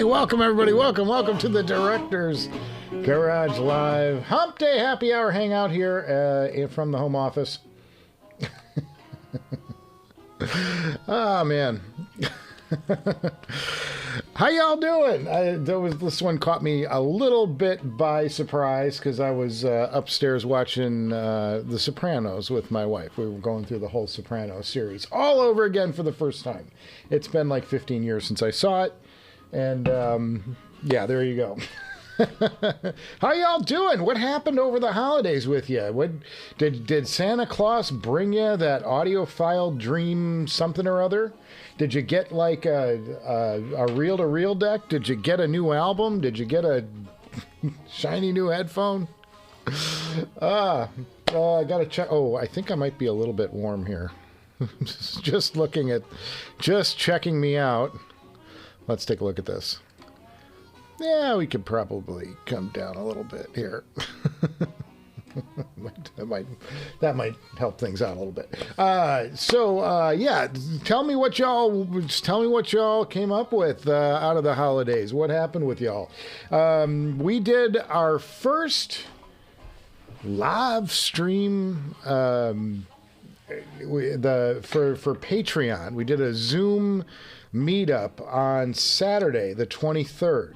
welcome everybody. Welcome to the Directors Garage Live Hump Day Happy Hour Hangout here from the home office. Oh man. How y'all doing? This one caught me a little bit by surprise because I was upstairs watching The Sopranos with my wife. We were going through the whole Sopranos series all over again for the first time. It's been like 15 years since I saw it. And yeah, there you go. How y'all doing? What happened over the holidays with you? What did Santa Claus bring you that audiophile dream something or other? Did you get like a reel-to-reel deck? Did you get a new album? Did you get a shiny new headphone? I gotta check. Oh, I think I might be a little bit warm here. Just checking me out. Let's take a look at this. Yeah, we could probably come down a little bit here. that might help things out a little bit. Yeah, tell me what y'all came up with out of the holidays. What happened with y'all? We did our first live stream for Patreon. We did a Zoom meetup on Saturday, the 23rd,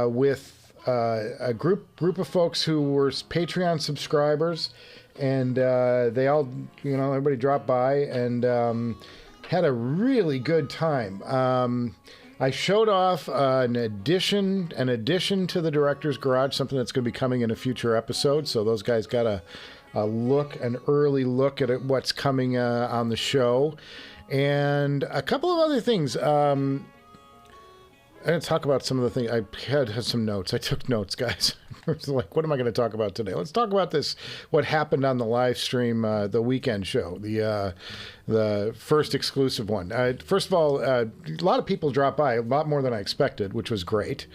with a group of folks who were Patreon subscribers, and they all, everybody dropped by and had a really good time. I showed off an addition to the Director's Garage, something that's going to be coming in a future episode. So those guys got an early look at what's coming on the show. And a couple of other things. I'm going to talk about some of the things. I had some notes. I took notes, guys. I was like, what am I going to talk about today? Let's talk about what happened on the live stream, the weekend show, the first exclusive one. First of all, a lot of people dropped by, a lot more than I expected, which was great.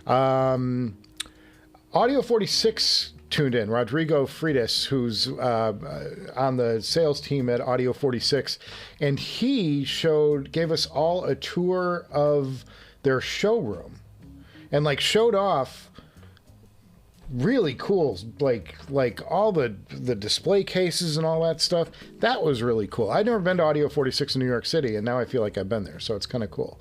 Audio 46 tuned in, Rodrigo Freitas, who's on the sales team at Audio 46, and he gave us all a tour of their showroom and showed off really cool, like all the display cases and all that stuff. That was really cool. I'd never been to Audio 46 in New York City, and now I feel like I've been there, so it's kind of cool.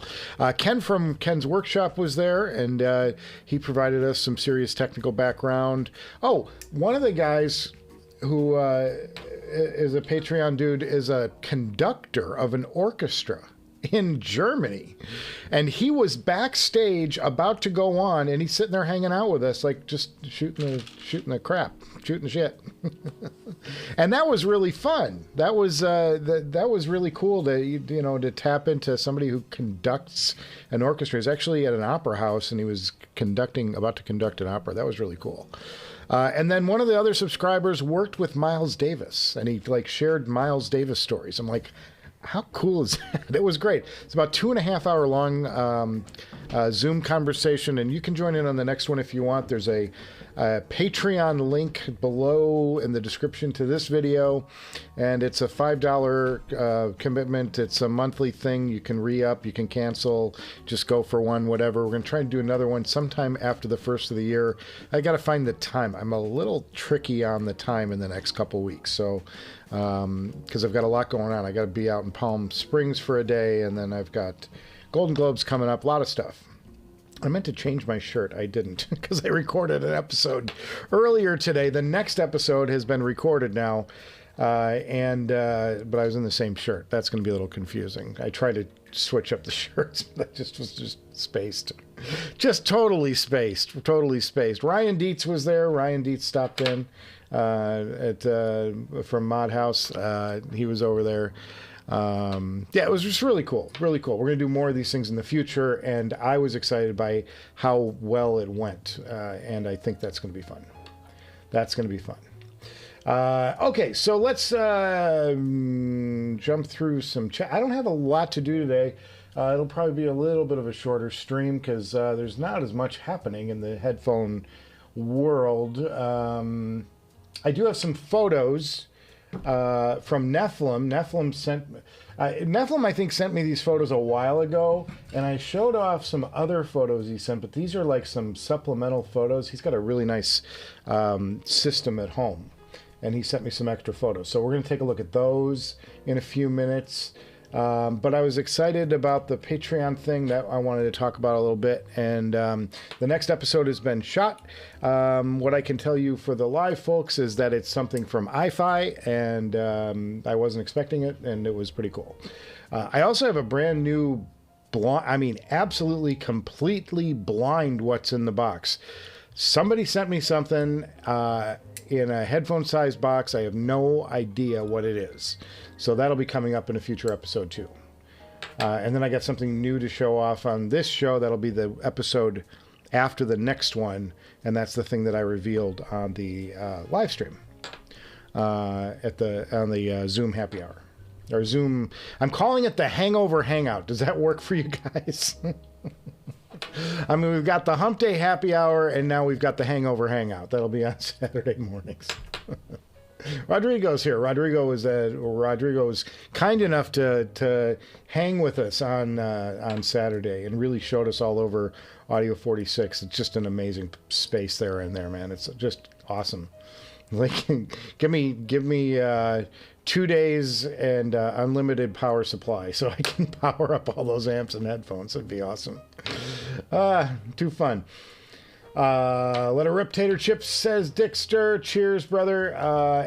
Ken from Ken's Workshop was there, and he provided us some serious technical background. Oh, one of the guys who is a Patreon dude is a conductor of an orchestra in Germany, and he was backstage about to go on, and he's sitting there hanging out with us, like just shooting the crap, shooting the shit. And that was really fun. That was really cool to tap into somebody who conducts an orchestra. He's actually at an opera house, and he was about to conduct an opera. That was really cool. And then one of the other subscribers worked with Miles Davis, and he shared Miles Davis stories. I'm like, how cool is that? It was great. It's about 2.5 hour long Zoom conversation, and you can join in on the next one if you want. There's a Patreon link below in the description to this video, and it's a $5 commitment. It's a monthly thing. You can re-up, you can cancel, just go for one, whatever. We're going to try to do another one sometime after the first of the year. I got to find the time. I'm a little tricky on the time in the next couple weeks, so because I've got a lot going on. I got to be out in Palm Springs for a day, and then I've got Golden Globes coming up, a lot of stuff. I meant to change my shirt. I didn't, because I recorded an episode earlier today. The next episode has been recorded now, but I was in the same shirt. That's going to be a little confusing. I tried to switch up the shirts, but I was just spaced. Just totally spaced. Ryan Dietz was there. Ryan Dietz stopped in from Mod House. He was over there. It was just really cool. We're going to do more of these things in the future, and I was excited by how well it went, and I think that's going to be fun. Okay, so let's jump through some chat. I don't have a lot to do today. It'll probably be a little bit of a shorter stream because there's not as much happening in the headphone world. I do have some photos from Nephilim. Nephilim, I think, sent me these photos a while ago, and I showed off some other photos he sent, but these are like some supplemental photos. He's got a really nice system at home, and he sent me some extra photos. So we're going to take a look at those in a few minutes. But I was excited about the Patreon thing that I wanted to talk about a little bit. And the next episode has been shot. What I can tell you for the live folks is that it's something from iFi, and I wasn't expecting it, and it was pretty cool. I also have a brand new, absolutely, completely blind what's in the box. Somebody sent me something in a headphone-sized box. I have no idea what it is. So that'll be coming up in a future episode too. And then I got something new to show off on this show. That'll be the episode after the next one. And that's the thing that I revealed on the live stream on the Zoom happy hour. Or Zoom. I'm calling it the Hangover Hangout. Does that work for you guys? I mean, we've got the Humpday happy hour, and now we've got the Hangover Hangout. That'll be on Saturday mornings. Rodrigo's here. Rodrigo was kind enough to hang with us on Saturday and really showed us all over Audio 46. It's just an amazing space there in there, man. It's just awesome. Like, give me 2 days and unlimited power supply so I can power up all those amps and headphones. It'd be awesome. Too fun. Let a rip Tater Chips, says Dickster. Cheers, brother.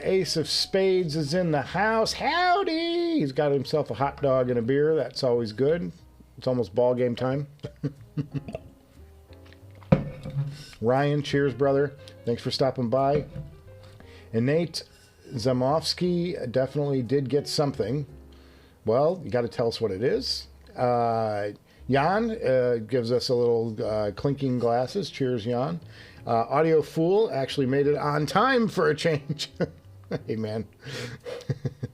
Ace of Spades is in the house. Howdy! He's got himself a hot dog and a beer. That's always good. It's almost ball game time. Ryan, cheers, brother. Thanks for stopping by. And Nate Zamovsky definitely did get something. Well, you got to tell us what it is. Jan gives us a little clinking glasses. Cheers, Jan. Audio Fool actually made it on time for a change. Hey, man.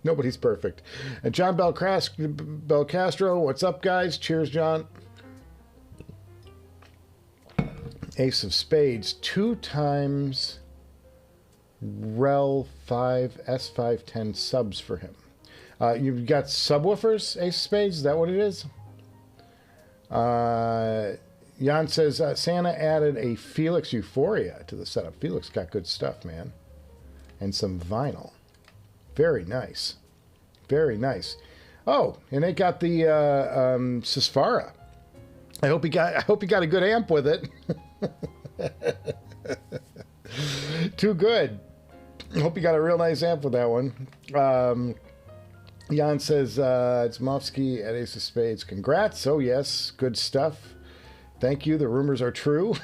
Nobody's perfect. John Belcastro, what's up, guys? Cheers, John. Ace of Spades, 2 times Rel 5 S510 subs for him. You've got subwoofers, Ace of Spades? Is that what it is? Jan says, Santa added a Felix Euphoria to the setup. Felix got good stuff, man. And some vinyl. Very nice. Very nice. Oh, and they got the Sysfara. I hope he got a good amp with it. Too good. I hope you got a real nice amp with that one. Jan says, it's Mofsky at Ace of Spades. Congrats. Oh, yes. Good stuff. Thank you. The rumors are true.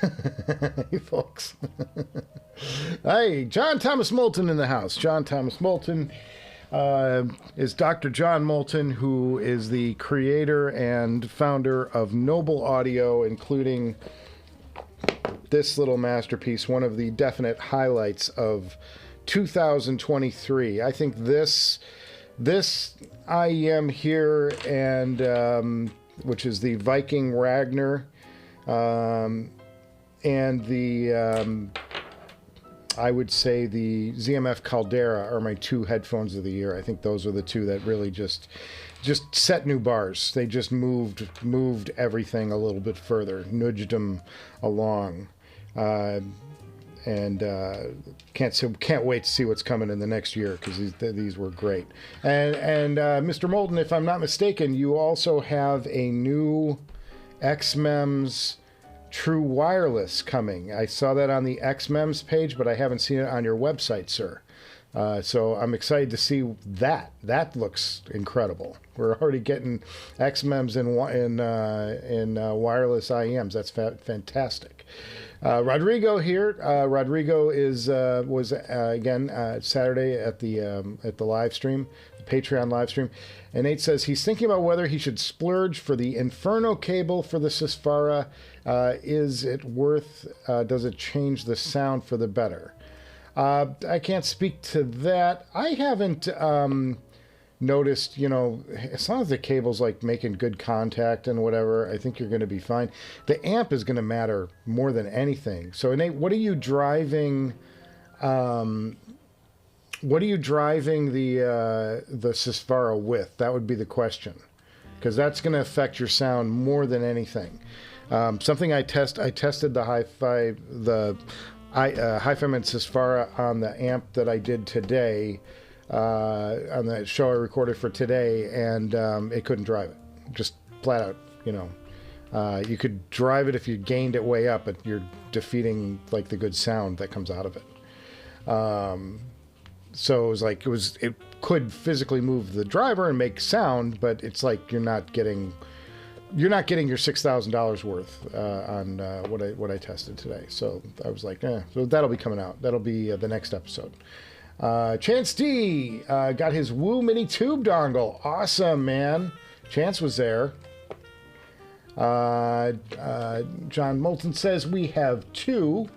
Hey, folks. Hey, John Thomas Moulton in the house. John Thomas Moulton is Dr. John Moulton, who is the creator and founder of Noble Audio, including this little masterpiece, one of the definite highlights of 2023. I think this IEM here, and which is the Viking Ragnar, and the I would say the ZMF Caldera are my 2 headphones of the year. I think those are the 2 that really just set new bars. They just moved everything a little bit further, nudged them along. And can't wait to see what's coming in the next year, because these were great. And Mr. Moulton, if I'm not mistaken, you also have a new XMEMS True Wireless coming. I saw that on the XMEMS page, but I haven't seen it on your website, sir. So I'm excited to see that. That looks incredible. We're already getting XMEMS in wireless IEMs. That's fantastic. Rodrigo here. Rodrigo was again Saturday at the live stream, the Patreon live stream, and Nate says he's thinking about whether he should splurge for the Inferno cable for the Sysfara. Is it worth? Does it change the sound for the better? I can't speak to that. I haven't noticed, as long as the cable's like making good contact and whatever, I think you're going to be fine. The amp is going to matter more than anything. So Nate, what are you driving what are you driving the Sysvara with? That would be the question, because that's going to affect your sound more than anything. Something I tested the HiFiman Sysvara on the amp that I did today, on the show I recorded for today, and it couldn't drive it. Just flat out, you know. You could drive it if you gained it way up, but you're defeating like the good sound that comes out of it. So it was like it could physically move the driver and make sound, but it's like you're not getting your $6,000 worth on what I tested today. So I was like, so that'll be coming out. That'll be the next episode. Chance D got his Woo Mini Tube dongle. Awesome, man. Chance was there. John Moulton says we have two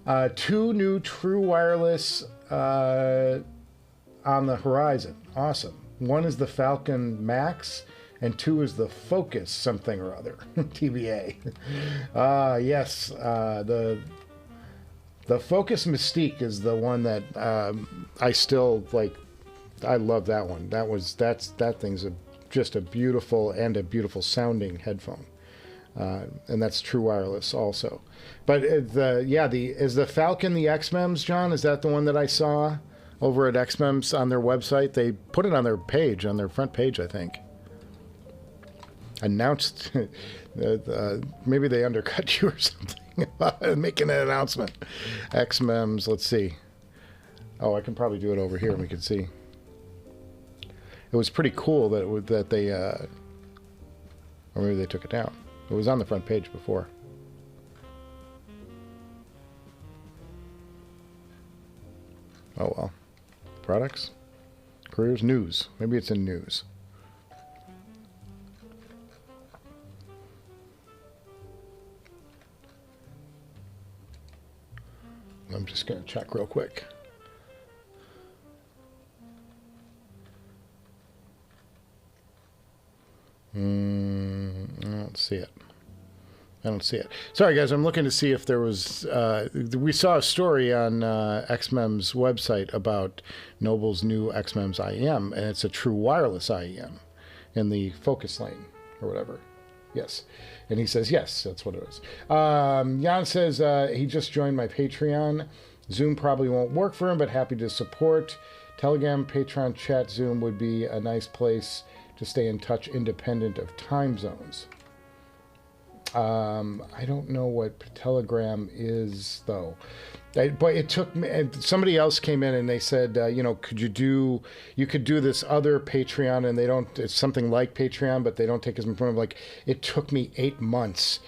new true wireless on the horizon. Awesome. One is the Falcon Max, and two is the Focus something or other. TBA. Yes, the Focus Mystique is the one that I still like. I love that one. That thing's just a beautiful sounding headphone, and that's true wireless also. But is the Falcon the XMEMS, John? Is that the one that I saw over at XMEMS on their website? They put it on their page, on their front page, I think. Announced, maybe they undercut you or something about making an announcement. XMEMS, let's see. Oh, I can probably do it over here and we can see. It was pretty cool that they, or maybe they took it down. It was on the front page before. Oh well. Products? Careers? News. Maybe it's in news. I'm just going to check real quick. I don't see it. I don't see it. Sorry, guys. I'm looking to see if there was... we saw a story on XMEM's website about Noble's new XMEMS IEM, and it's a true wireless IEM in the focus lane or whatever. Yes. And he says, yes, that's what it is. Jan says he just joined my Patreon. Zoom probably won't work for him, but happy to support. Telegram, Patreon, chat, Zoom would be a nice place to stay in touch independent of time zones. I don't know what Telegram is, though. But it took me, somebody else came in and they said, you could do this other Patreon, and they don't, it's something like Patreon, but they don't take as much money. Like, it took me 8 months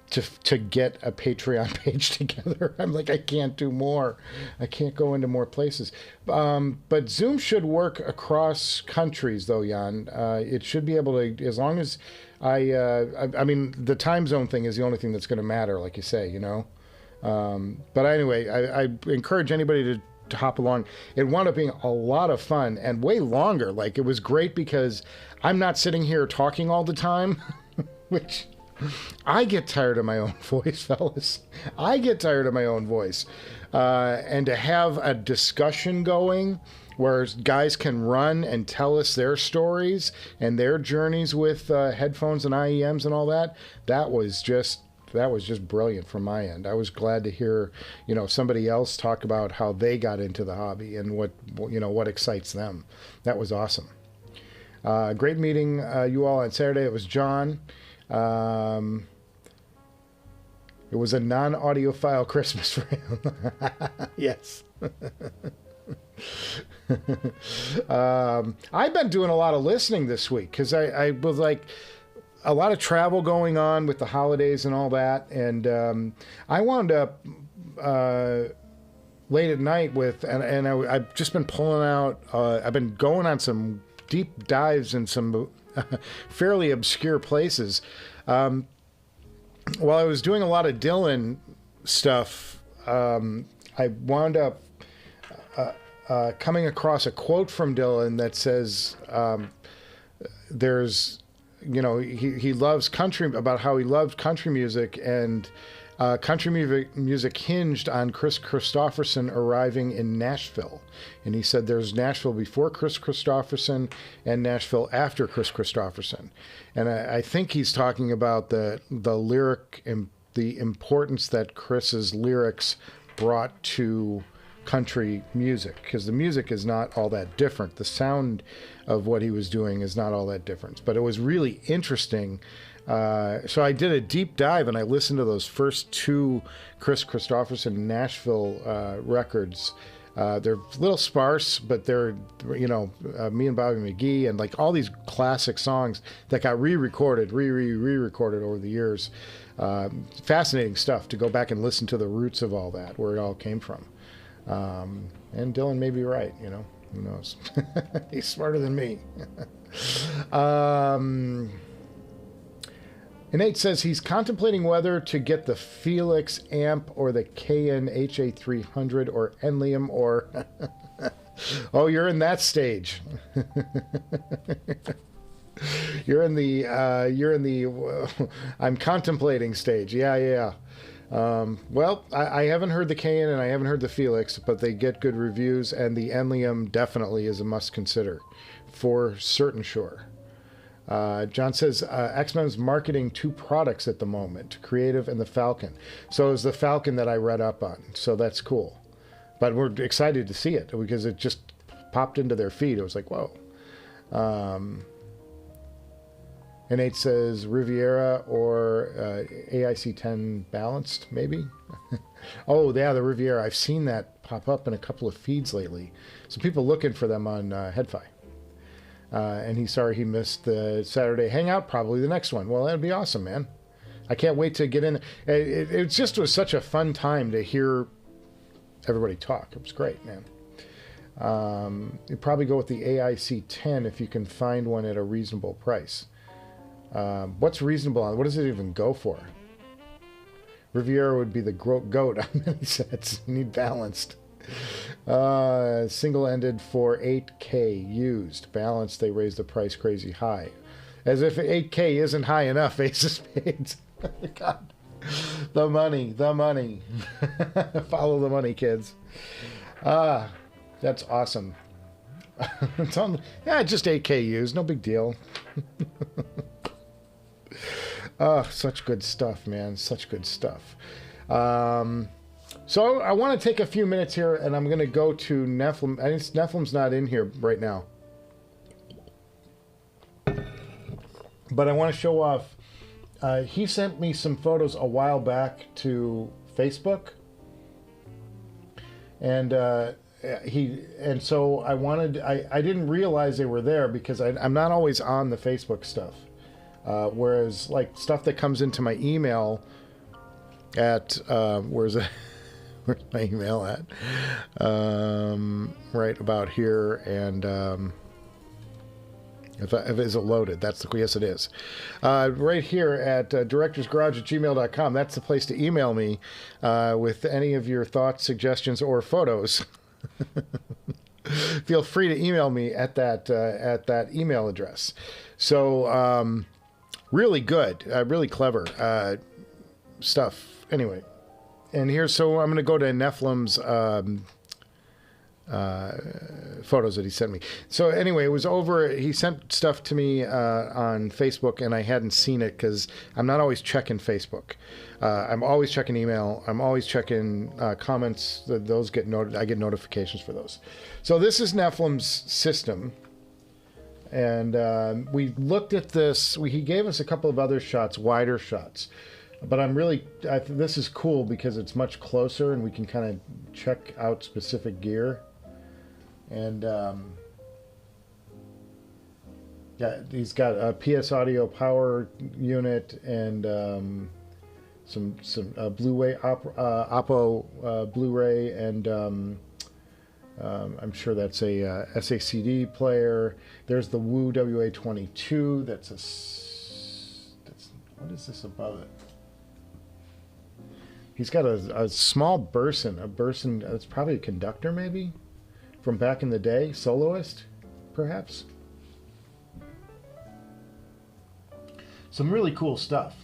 to get a Patreon page together. I'm like, I can't do more. I can't go into more places. But Zoom should work across countries, though, Jan. It should be able to, as long as I mean, the time zone thing is the only thing that's going to matter, like you say, But anyway, I encourage anybody to hop along. It wound up being a lot of fun and way longer. Like, it was great because I'm not sitting here talking all the time, which I get tired of my own voice, fellas. I get tired of my own voice. And to have a discussion going where guys can run and tell us their stories and their journeys with headphones and IEMs and all that, that was just brilliant from my end. I was glad to hear, somebody else talk about how they got into the hobby and what excites them. That was awesome. Great meeting you all on Saturday. It was John. It was a non-audiophile Christmas for him. Yes. I've been doing a lot of listening this week because I was like, a lot of travel going on with the holidays and all that, and I wound up late at night I've just been pulling out. I've been going on some deep dives in some fairly obscure places. While I was doing a lot of Dylan stuff, I wound up coming across a quote from Dylan that says, there's, he loves country, about how he loved country music, and Country music hinged on Chris Christopherson arriving in Nashville. And he said there's Nashville before Chris Christopherson and Nashville after Chris Christopherson. And I think he's talking about the lyric and the importance that Chris's lyrics brought to country music, because the music is not all that different. The sound of what he was doing is not all that different. But it was really interesting. So I did a deep dive and I listened to those first two Chris Christopherson Nashville records. They're a little sparse, but they're, you know, Me and Bobby McGee and like all these classic songs that got re-recorded over the years. Fascinating stuff to go back and listen to the roots of all that, where it all came from. And Dylan may be right, you know, who knows? He's smarter than me. N8 says he's contemplating whether to get the Felix amp or the Cayin HA300 or Enlium or... Oh, you're in that stage. You're in the I'm contemplating stage. Yeah. Well, I haven't heard the Cayin and I haven't heard the Felix, but they get good reviews, and the Enlium definitely is a must consider, for certain sure. John says XMEM's marketing two products at the moment, Creative and the Falcon. So it was the Falcon that I read up on, so that's cool. But we're excited to see it because it just popped into their feed. It was like, whoa. N8 says Riviera or AIC-10 balanced, maybe? Oh, yeah, the Riviera. I've seen that pop up in a couple of feeds lately. So people looking for them on HeadFi. And he's sorry he missed the Saturday Hangout, probably the next one. Well, that'd be awesome, man. I can't wait to get in. It just was such a fun time to hear everybody talk. It was great, man. You'd probably go with the AIC-10 if you can find one at a reasonable price. What's reasonable on? What does it even go for? Riviera would be the goat on many sets. You need balanced. Single-ended for 8K used. Balanced, they raised the price crazy high. As if 8K isn't high enough, Ace of Spades. God. The money. Follow the money, kids. That's awesome. It's on, yeah, just 8K used. No big deal. Oh, such good stuff, man. Such good stuff. So I want to take a few minutes here, and I'm going to go to Nephilim. I think Nephilim's not in here right now. But I want to show off. He sent me some photos a while back to Facebook. And so I wanted, I didn't realize they were there because I'm not always on the Facebook stuff. Whereas like stuff that comes into my email at, where's my email at? Right about here. And if it's loaded, that's the, yes it is. Right here at directorsgarage@gmail.com. That's the place to email me with any of your thoughts, suggestions, or photos. Feel free to email me at that email address. So really good, really clever stuff. Anyway, and here, so I'm going to go to Nephilim's photos that he sent me. So anyway, it was over. He sent stuff to me on Facebook, and I hadn't seen it because I'm not always checking Facebook. I'm always checking email. I'm always checking comments. Those get I get notifications for those. So this is Nephilim's system, and we looked at this. He gave us a couple of other shots, wider shots. But I'm really, this is cool because it's much closer, and we can kind of check out specific gear. And yeah, he's got a PS Audio power unit and some Blu-ray Oppo Blu-ray, and I'm sure that's a SACD player. There's the Wu WA22. That's what is this above it? He's got a small Burson, it's probably a conductor maybe, from back in the day, soloist, perhaps. Some really cool stuff.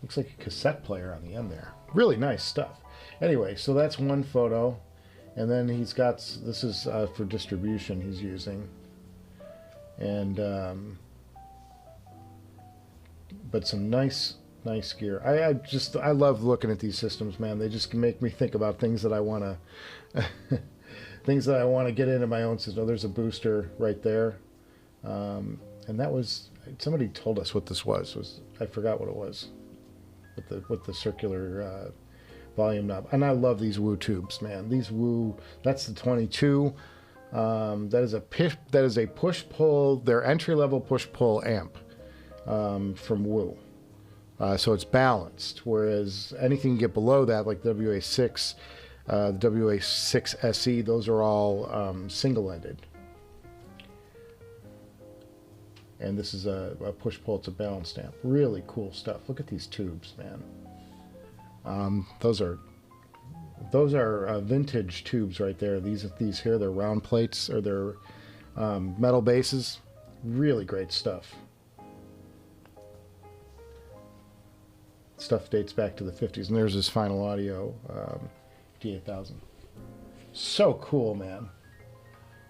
Looks like a cassette player on the end there. Really nice stuff. Anyway, so that's one photo. And then he's got, this is for distribution he's using. And, but some nice gear. I love looking at these systems, man. They just make me think about things that I want to, things that I want to get into my own system. Oh, there's a booster right there. And that was, somebody told us what this was, I forgot what it was, with the circular, volume knob. And I love these Woo tubes, man. These Woo, that's the 22. That is a push-pull, their entry-level push-pull amp from Woo. So it's balanced, whereas anything you get below that, like WA6, the WA6 SE, those are all single-ended. And this is a push-pull, it's a balanced amp. Really cool stuff. Look at these tubes, man. Those are vintage tubes right there. These here, they're round plates, or they're metal bases. Really great stuff. Stuff dates back to the 50s. And there's this Final Audio D8000. So cool, man.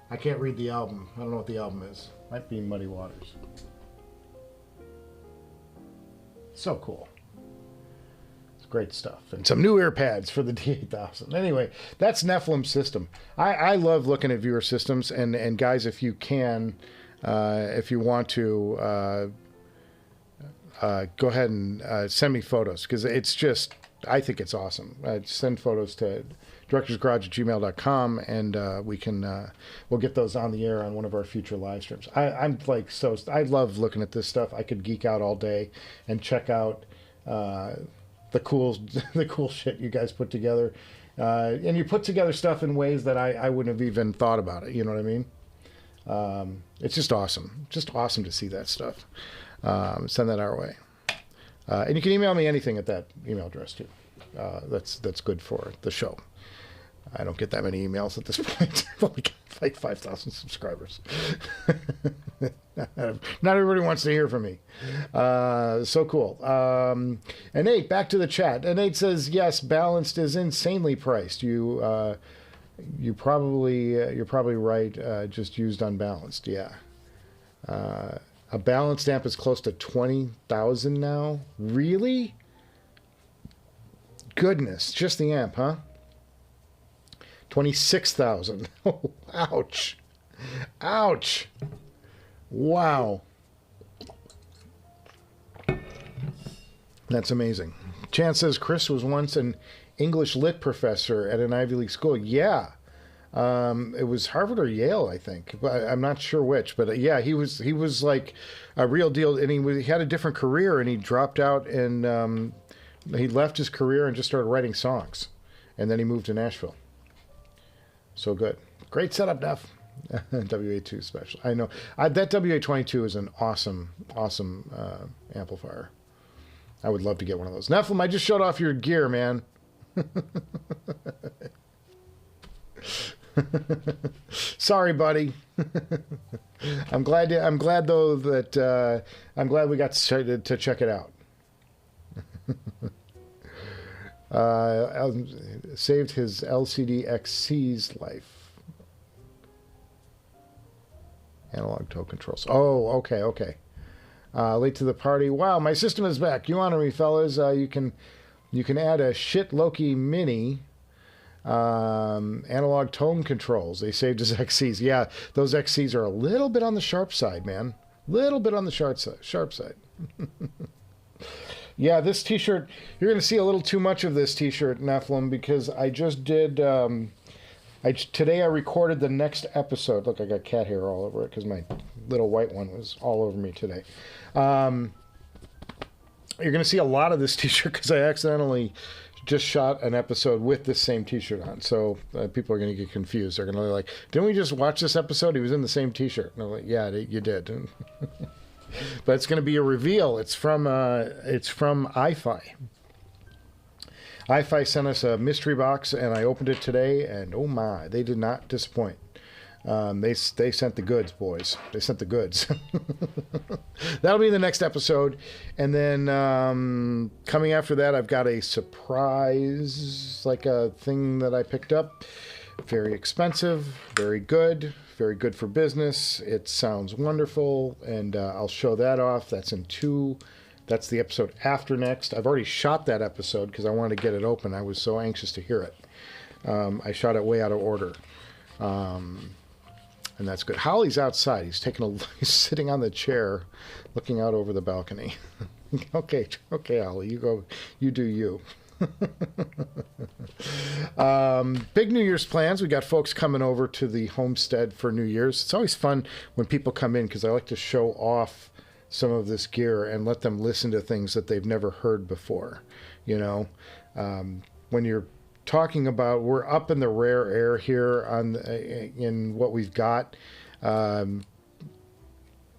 I can't read the album. I don't know what the album is. Might be Muddy Waters. So cool. Great stuff. And some new ear pads for the D8000. Anyway, that's Nephilim's system. I love looking at viewer systems, and guys, if you can, if you want to, go ahead and send me photos, because it's just, I think it's awesome. Send photos to directorsgarage@gmail.com, and we'll get those on the air on one of our future live streams. I'm like, I love looking at this stuff. I could geek out all day and check out the cool shit you guys put together, and you put together stuff in ways that I wouldn't have even thought about it. You know what I mean? It's just awesome to see that stuff. Send that our way, and you can email me anything at that email address too. That's good for the show. I don't get that many emails at this point. I've only got like 5,000 subscribers. Not everybody wants to hear from me. So cool. N8, back to the chat. N8 says, yes, balanced is insanely priced. You're probably right. Just used unbalanced. Yeah. A balanced amp is close to 20,000 now. Really? Goodness, just the amp, huh? 26,000. Oh, ouch. Ouch. Wow. That's amazing. Chan says Chris was once an English lit professor at an Ivy League school. Yeah. It was Harvard or Yale, I think. I'm not sure which, but yeah, he was like a real deal, and he had a different career, and he dropped out, and he left his career and just started writing songs, and then he moved to Nashville. So good. Great setup, Neff. WA2 special. I know. That WA22 is an awesome amplifier. I would love to get one of those. Nephilim, I just showed off your gear, man. Sorry, buddy. I'm glad though that I'm glad we got to check it out. Saved his LCD XC's life. Analog toe controls. Oh, okay. Late to the party. Wow, my system is back. You honor me, fellas. You can add a shit Loki Mini. Analog tone controls. They saved his XCs. Yeah, those XCs are a little bit on the sharp side, man. Little bit on the sharp side. Yeah, this t-shirt, you're going to see a little too much of this t-shirt, Nephilim, because I just did, today I recorded the next episode. Look, I got cat hair all over it because my little white one was all over me today. You're going to see a lot of this t-shirt because I accidentally just shot an episode with this same t-shirt on. So people are going to get confused. They're going to be like, didn't we just watch this episode? He was in the same t-shirt. And I'm like, yeah, you did. But it's going to be a reveal. It's from iFi. iFi sent us a mystery box, and I opened it today, and oh my, they did not disappoint. They sent the goods, boys. They sent the goods. That'll be the next episode. And then coming after that, I've got a surprise, like a thing that I picked up. Very expensive, very good for business. It sounds wonderful, and I'll show that off. That's in 2. That's the episode after next. I've already shot that episode because I wanted to get it open. I was so anxious to hear it. I shot it way out of order. And that's good. Holly's outside. He's sitting on the chair looking out over the balcony. Okay, Holly, you go, you do you. Big New Year's plans. We got folks coming over to the homestead for New Year's. It's always fun when people come in because I like to show off some of this gear and let them listen to things that they've never heard before. You know, when you're talking about, we're up in the rare air here in what we've got.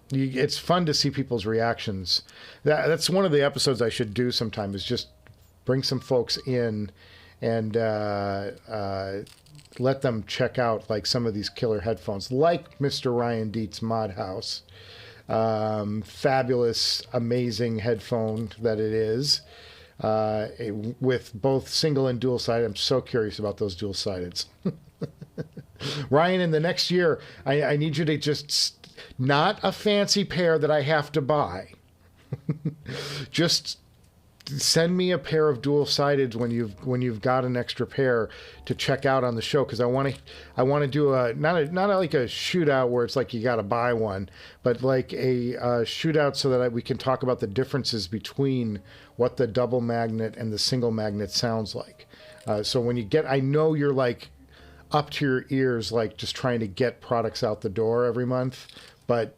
It's fun to see people's reactions. That's one of the episodes I should do sometime, is just bring some folks in and let them check out like some of these killer headphones, like Mr. Ryan Dietz Mod House. Fabulous, amazing headphone that it is, with both single and dual sided. I'm so curious about those dual sideds. Ryan, in the next year, I need you to just, not a fancy pair that I have to buy. Just send me a pair of dual sideds when you've got an extra pair to check out on the show, because I want to do not like a shootout where it's like you got to buy one, but like a shootout so that we can talk about the differences between what the double magnet and the single magnet sounds like. So when you get, I know you're like up to your ears, like just trying to get products out the door every month, but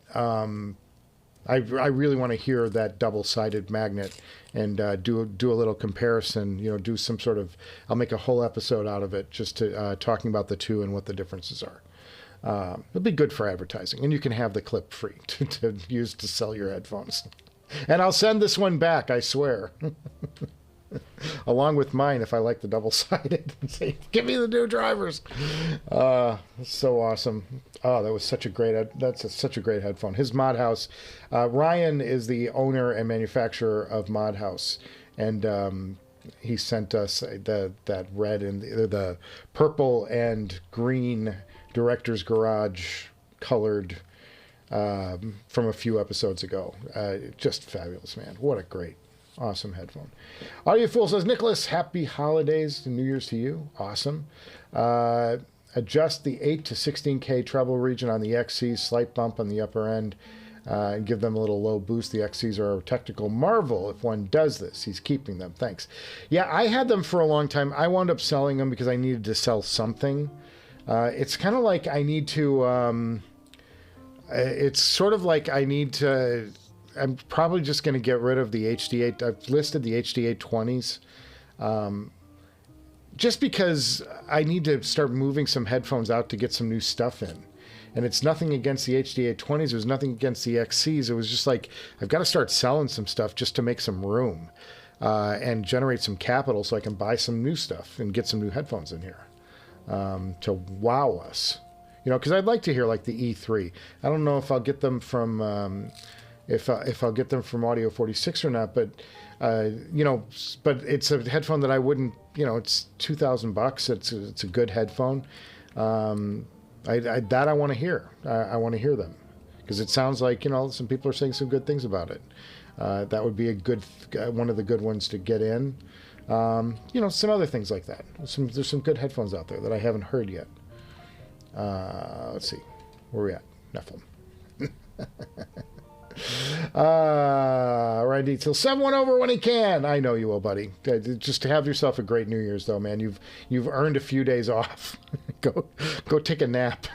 I really want to hear that double-sided magnet and do a little comparison. You know, do some sort of, I'll make a whole episode out of it, just to talking about the two and what the differences are. It'll be good for advertising, and you can have the clip free to use to sell your headphones. And I'll send this one back, I swear. Along with mine, if I like the double-sided, and say, give me the new drivers. So awesome. Oh, that was such a great, such a great headphone. His Mod House, Ryan is the owner and manufacturer of Mod House, and he sent us that red and the purple and green director's garage colored from a few episodes ago. Just fabulous, man. What a great, awesome headphone. Audio Fool says, Nicholas, happy holidays and New Year's to you. Awesome. Adjust the 8 to 16K treble region on the XCs, slight bump on the upper end, and give them a little low boost. The XCs are a technical marvel if one does this. He's keeping them. Thanks. Yeah, I had them for a long time. I wound up selling them because I needed to sell something. It's kind of like I need to, it's sort of like I need to, I'm probably just going to get rid of the HD-8. I've listed the HD-820s. Just because I need to start moving some headphones out to get some new stuff in. And it's nothing against the HD-820s. There's nothing against the XCs. It was just like, I've got to start selling some stuff just to make some room and generate some capital so I can buy some new stuff and get some new headphones in here to wow us. You know, because I'd like to hear like the E3. I don't know if I'll get them from, if I'll get them from Audio 46 or not, but you know, but it's a headphone that I wouldn't, you know, it's $2,000. It's a good headphone. That I want to hear. I want to hear them because it sounds like, you know, some people are saying some good things about it. That would be a good, one of the good ones to get in. You know, some other things like that. There's some good headphones out there that I haven't heard yet. Let's see, where are we at? Nephilim. Right, till 7-1 over when he can. I know you will, buddy. Just to have yourself a great New Year's, though, man. You've earned a few days off. go take a nap.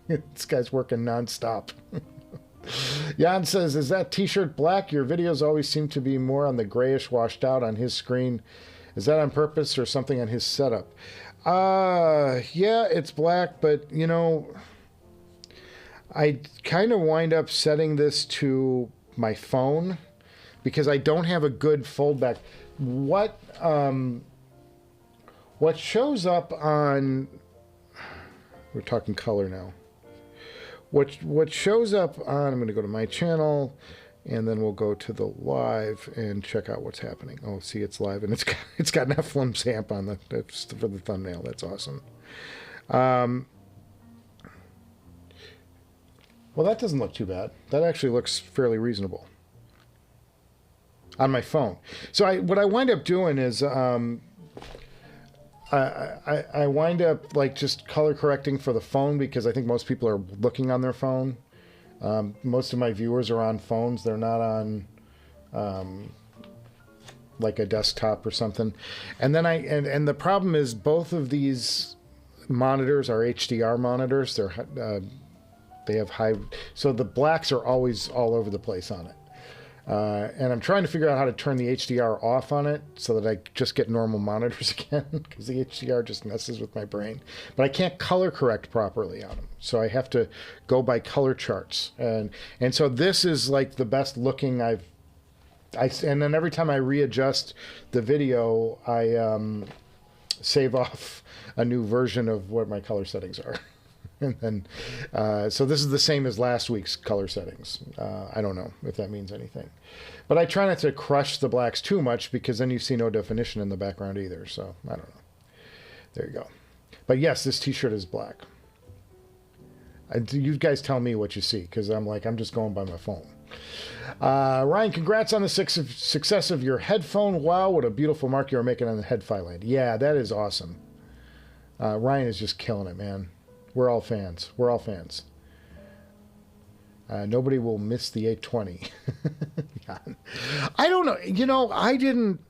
This guy's working nonstop. Jan says, "Is that T-shirt black? Your videos always seem to be more on the grayish, washed out on his screen. Is that on purpose or something on his setup?" Yeah, it's black, but you know, I kind of wind up setting this to my phone because I don't have a good foldback. What shows up on, we're talking color now. what shows up on, I'm going to go to my channel, and then we'll go to the live and check out what's happening. Oh, see, it's live, and it's got Nephilim's amp on for the thumbnail. That's awesome. Well, that doesn't look too bad. That actually looks fairly reasonable on my phone. So what I wind up doing is I wind up like just color correcting for the phone, because I think most people are looking on their phone. Most of my viewers are on phones. They're not on like a desktop or something. And then and the problem is both of these monitors are HDR monitors. They have high, so the blacks are always all over the place on it. And I'm trying to figure out how to turn the HDR off on it so that I just get normal monitors again, because the HDR just messes with my brain. But I can't color correct properly on them, so I have to go by color charts. And so this is like the best looking and then every time I readjust the video, I save off a new version of what my color settings are. And then, so this is the same as last week's color settings. I don't know if that means anything. But I try not to crush the blacks too much, because then you see no definition in the background either. So, I don't know. There you go. But yes, this t-shirt is black. You guys tell me what you see, because I'm just going by my phone. Ryan, congrats on the success of your headphone. Wow, what a beautiful mark you're making on the head-fi land. Yeah, that is awesome. Ryan is just killing it, man. We're all fans. We're all fans. Nobody will miss the 820. Yeah. I don't know. You know, I didn't.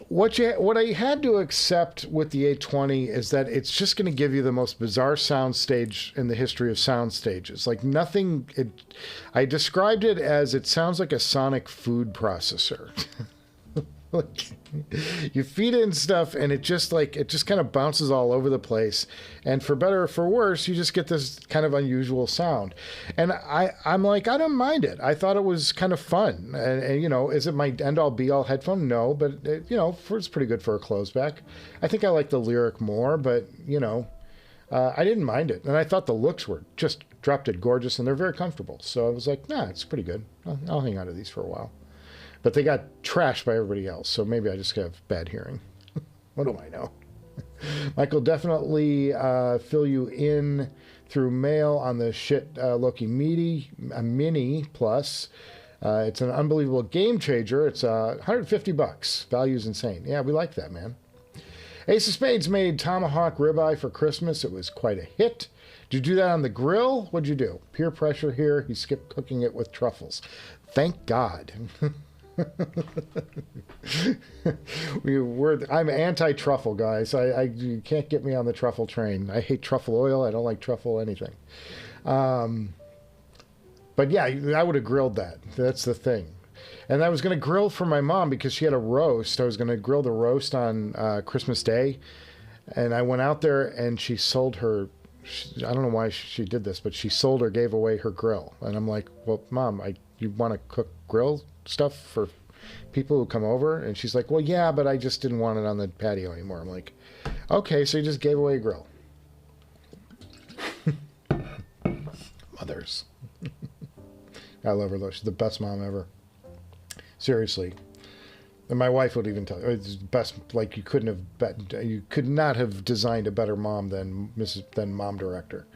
What I had to accept with the 820 is that it's just going to give you the most bizarre sound stage in the history of sound stages. Like nothing. I described it as it sounds like a sonic food processor. Like, you feed in stuff and it just kind of bounces all over the place, and for better or for worse, you just get this kind of unusual sound. And I'm like, I don't mind it. I thought it was kind of fun. And you know, is it my end-all be-all headphone? No, but you know, it's pretty good for a closeback. I think I like the Lyric more, but you know, I didn't mind it, and I thought the looks were just drop-dead gorgeous, and they're very comfortable. So I was like, nah, it's pretty good. I'll hang on to these for a while. But they got trashed by everybody else, so maybe I just have bad hearing. What do I know? Michael, definitely fill you in through mail on the shit Loki Mini Plus. It's an unbelievable game changer. It's $150. Value's insane. Yeah, we like that, man. Ace of Spades made tomahawk ribeye for Christmas. It was quite a hit. Did you do that on the grill? What'd you do? Peer pressure here. He skipped cooking it with truffles. Thank God. I'm anti-truffle, guys. You can't get me on the truffle train. I hate truffle oil. I don't like truffle anything. But yeah, I would have grilled that. That's the thing. And I was going to grill for my mom because she had a roast. I was going to grill the roast on Christmas Day. And I went out there and she sold her, I don't know why she did this, but she gave away her grill. And I'm like, well, Mom, you want to cook grill stuff for people who come over? And she's like, well, yeah, but I just didn't want it on the patio anymore. I'm like, okay, so you just gave away a grill. Mothers. I love her though. She's the best mom ever. Seriously. And my wife would even tell you, it's best, like you could not have designed a better mom than Mom Director.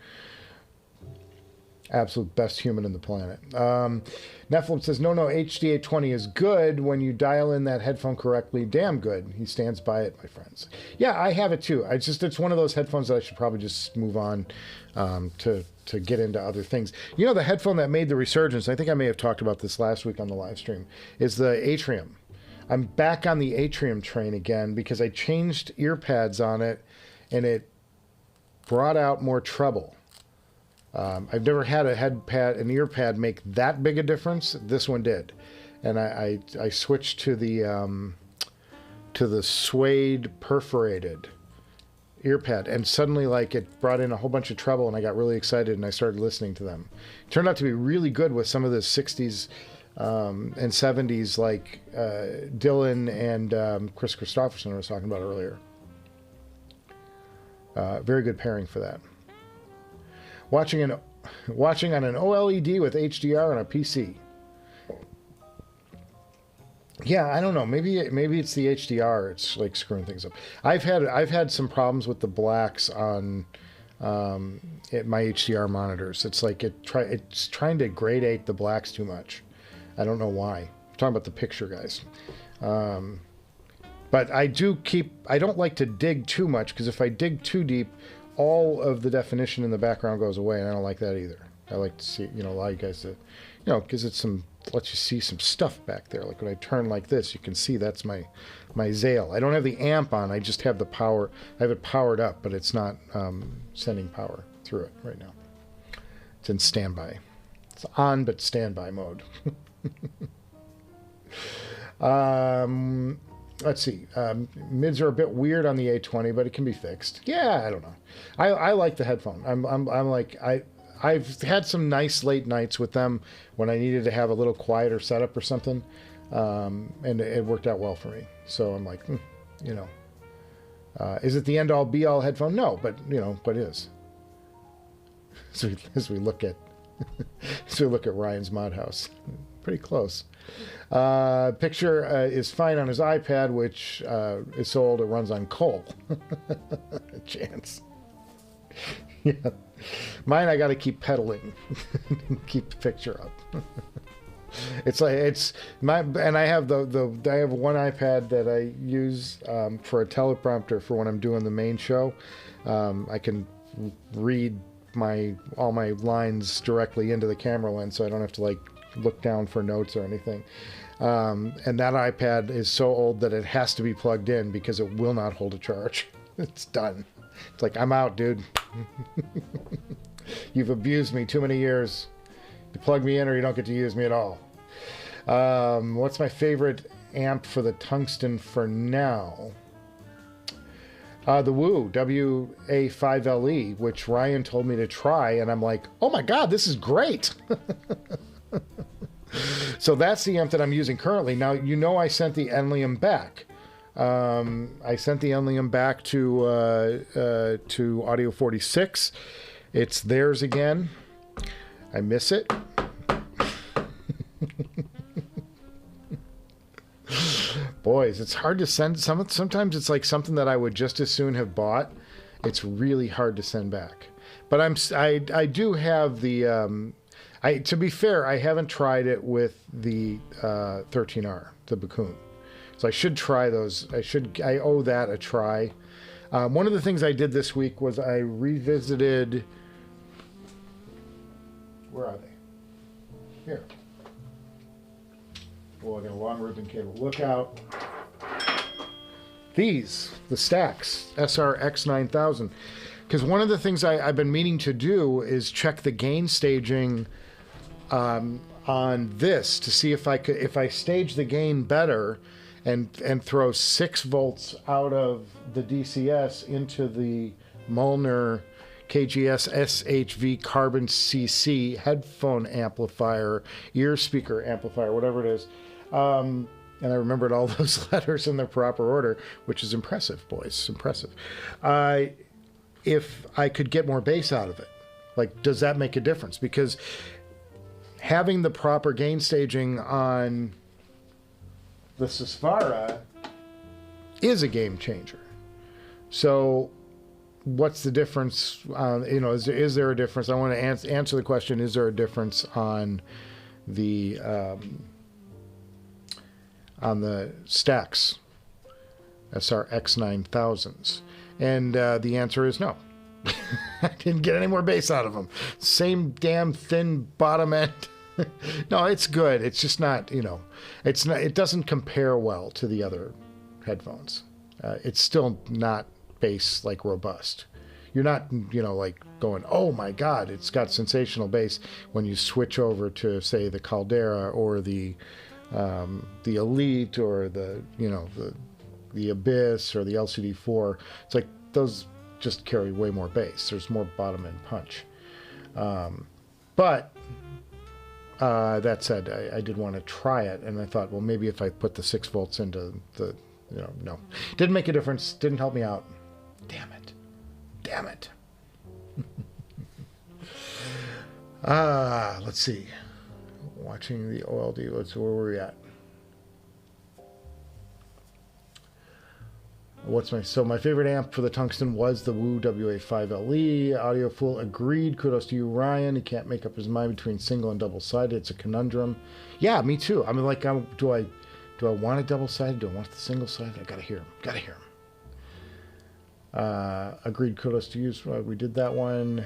Absolute best human in the planet. Nephilim says, no, HD-820 is good when you dial in that headphone correctly. Damn good. He stands by it, my friends. Yeah, I have it too. It's one of those headphones that I should probably just move on to get into other things. You know, the headphone that made the resurgence, I think I may have talked about this last week on the live stream, is the Atrium. I'm back on the Atrium train again because I changed ear pads on it and it brought out more treble. I've never had an ear pad make that big a difference. This one did. And I switched to the suede perforated ear pad, and suddenly like it brought in a whole bunch of treble and I got really excited and I started listening to them. It turned out to be really good with some of the 60s and 70s like Dylan and Chris Christopherson I was talking about earlier. Very good pairing for that. Watching an Watching on an OLED with HDR on a PC. Yeah, I don't know. Maybe it's the HDR. It's like screwing things up. I've had some problems with the blacks on my HDR monitors. It's like it's trying to gradate the blacks too much. I don't know why. I'm talking about the picture guys. But I don't like to dig too much, because if I dig too deep, all of the definition in the background goes away, and I don't like that either. I like to see, allow you guys to, because it's lets you see some stuff back there. Like when I turn like this, you can see that's my Zale. I don't have the amp on, I just have the power. I have it powered up, but it's not sending power through it right now. It's in standby. It's on, but standby mode. Let's see. Mids are a bit weird on the A20, but it can be fixed. Yeah, I don't know. I like the headphone. I've had some nice late nights with them when I needed to have a little quieter setup or something, and it worked out well for me. So I'm like, is it the end-all be-all headphone? No, but but it is. So as we look at Ryan's Mod House, pretty close. Picture is fine on his iPad, which is so old it runs on coal. Chance. Yeah. Mine, I got to keep pedaling, keep the picture up. And I have I have one iPad that I use for a teleprompter for when I'm doing the main show. I can read all my lines directly into the camera lens, so I don't have to look down for notes or anything. And that iPad is so old that it has to be plugged in because it will not hold a charge. It's done. It's like, I'm out, dude. You've abused me too many years. You plug me in or you don't get to use me at all. What's my favorite amp for the tungsten for now? The Woo WA5LE, which Ryan told me to try, and I'm like, oh my god, this is great. So that's the amp that I'm using currently. Now, I sent the Enlium back. I sent the Enlium back to Audio 46. It's theirs again. I miss it. Boys, it's hard to send. Sometimes it's like something that I would just as soon have bought. It's really hard to send back. But I do have the. To be fair, I haven't tried it with the 13R, the Bakoon. So I should try those. I owe that a try. One of the things I did this week was I revisited. Where are they? Here. Oh, I got a long ribbon cable. Look out. These, the STAX SR-X9000. Because one of the things I've been meaning to do is check the gain staging on this to see if I stage the gain better and throw 6 volts out of the DCS into the Molnar KGS SHV Carbon CC headphone amplifier, ear speaker amplifier, whatever it is. And I remembered all those letters in their proper order, which is impressive, boys. Impressive. If I could get more bass out of it, does that make a difference? Because having the proper gain staging on the Susvara is a game changer. So what's the difference? Is there a difference? I want to answer the question, is there a difference on the STAX SR-X9000s? And the answer is no. I didn't get any more bass out of them. Same damn thin bottom end. No, it's good. It's just not, it's not. It doesn't compare well to the other headphones. It's still not bass robust. You're not, going, oh my God, it's got sensational bass when you switch over to, say, the Caldera or the Elite or the Abyss or the LCD4. It's like those just carry way more bass. There's more bottom end punch. But that said, I did want to try it, and I thought, well, maybe if I put the 6 volts into the, no. Didn't make a difference. Didn't help me out. Damn it. Let's see. Watching the OLD. Where were we at? My favorite amp for the tungsten was the Woo WA5LE. Audio Fool agreed. Kudos to you, Ryan. He can't make up his mind between single and double sided. It's a conundrum. Yeah, me too. I mean, like, do I want a double sided? Do I want the single sided? I gotta hear him. Agreed. Kudos to you. We did that one.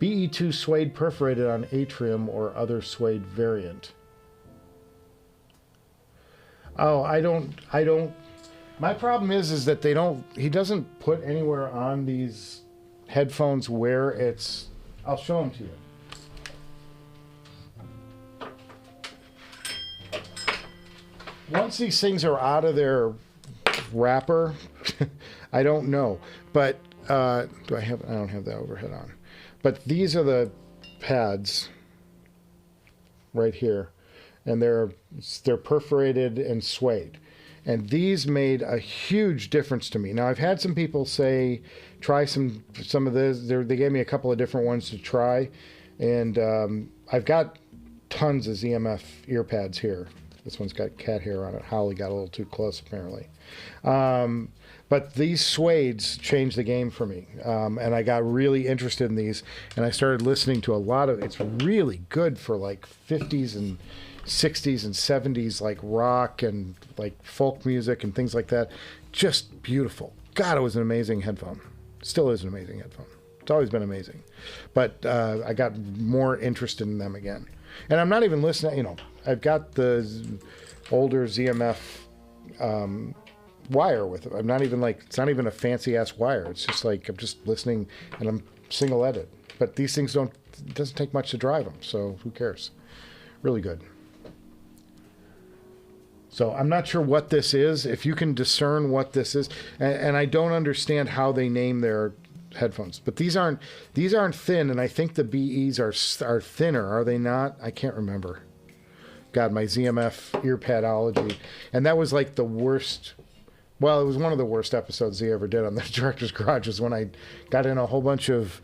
BE2 suede perforated on Atrium or other suede variant. Oh, I don't. My problem is that he doesn't put anywhere on these headphones where it's, I'll show them to you. Once these things are out of their wrapper, I don't know. But, I don't have the overhead on. But these are the pads right here. And they're perforated and suede. And these made a huge difference to me. Now, I've had some people say, try some of this. They gave me a couple of different ones to try. And I've got tons of ZMF ear pads here. This one's got cat hair on it. Holly got a little too close, apparently. But these suedes changed the game for me. And I got really interested in these. And I started listening to a lot of, it's really good for like 50s and 60s and 70s, like rock and like folk music and things like that. Just beautiful. God, it was an amazing headphone. Still is an amazing headphone. It's always been amazing. But I got more interested in them again. And I'm not even listening, I've got the older ZMF wire with it. I'm not even like, it's not even a fancy ass wire. It's just like, I'm just listening and I'm single edit. But these things it doesn't take much to drive them. So who cares? Really good. So I'm not sure what this is. If you can discern what this is, and I don't understand how they name their headphones. But these aren't thin, and I think the BEs are thinner. Are they not? I can't remember. God, my ZMF earpadology, and that was like the worst. Well, it was one of the worst episodes he ever did on the Director's Garage. Was when I got in a whole bunch of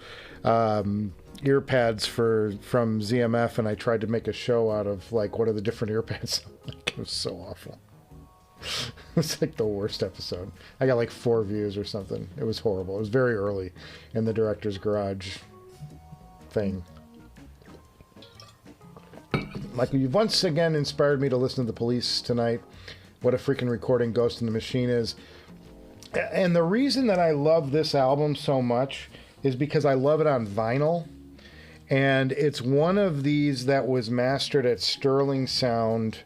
ear pads from ZMF, and I tried to make a show out of like what are the different ear pads. It was so awful. It's like the worst episode. I got like 4 views or something. It was horrible. It was very early in the Director's Garage thing. Michael, you've once again inspired me to listen to The Police tonight. What a freaking recording Ghost in the Machine is. And the reason that I love this album so much is because I love it on vinyl. And it's one of these that was mastered at Sterling Sound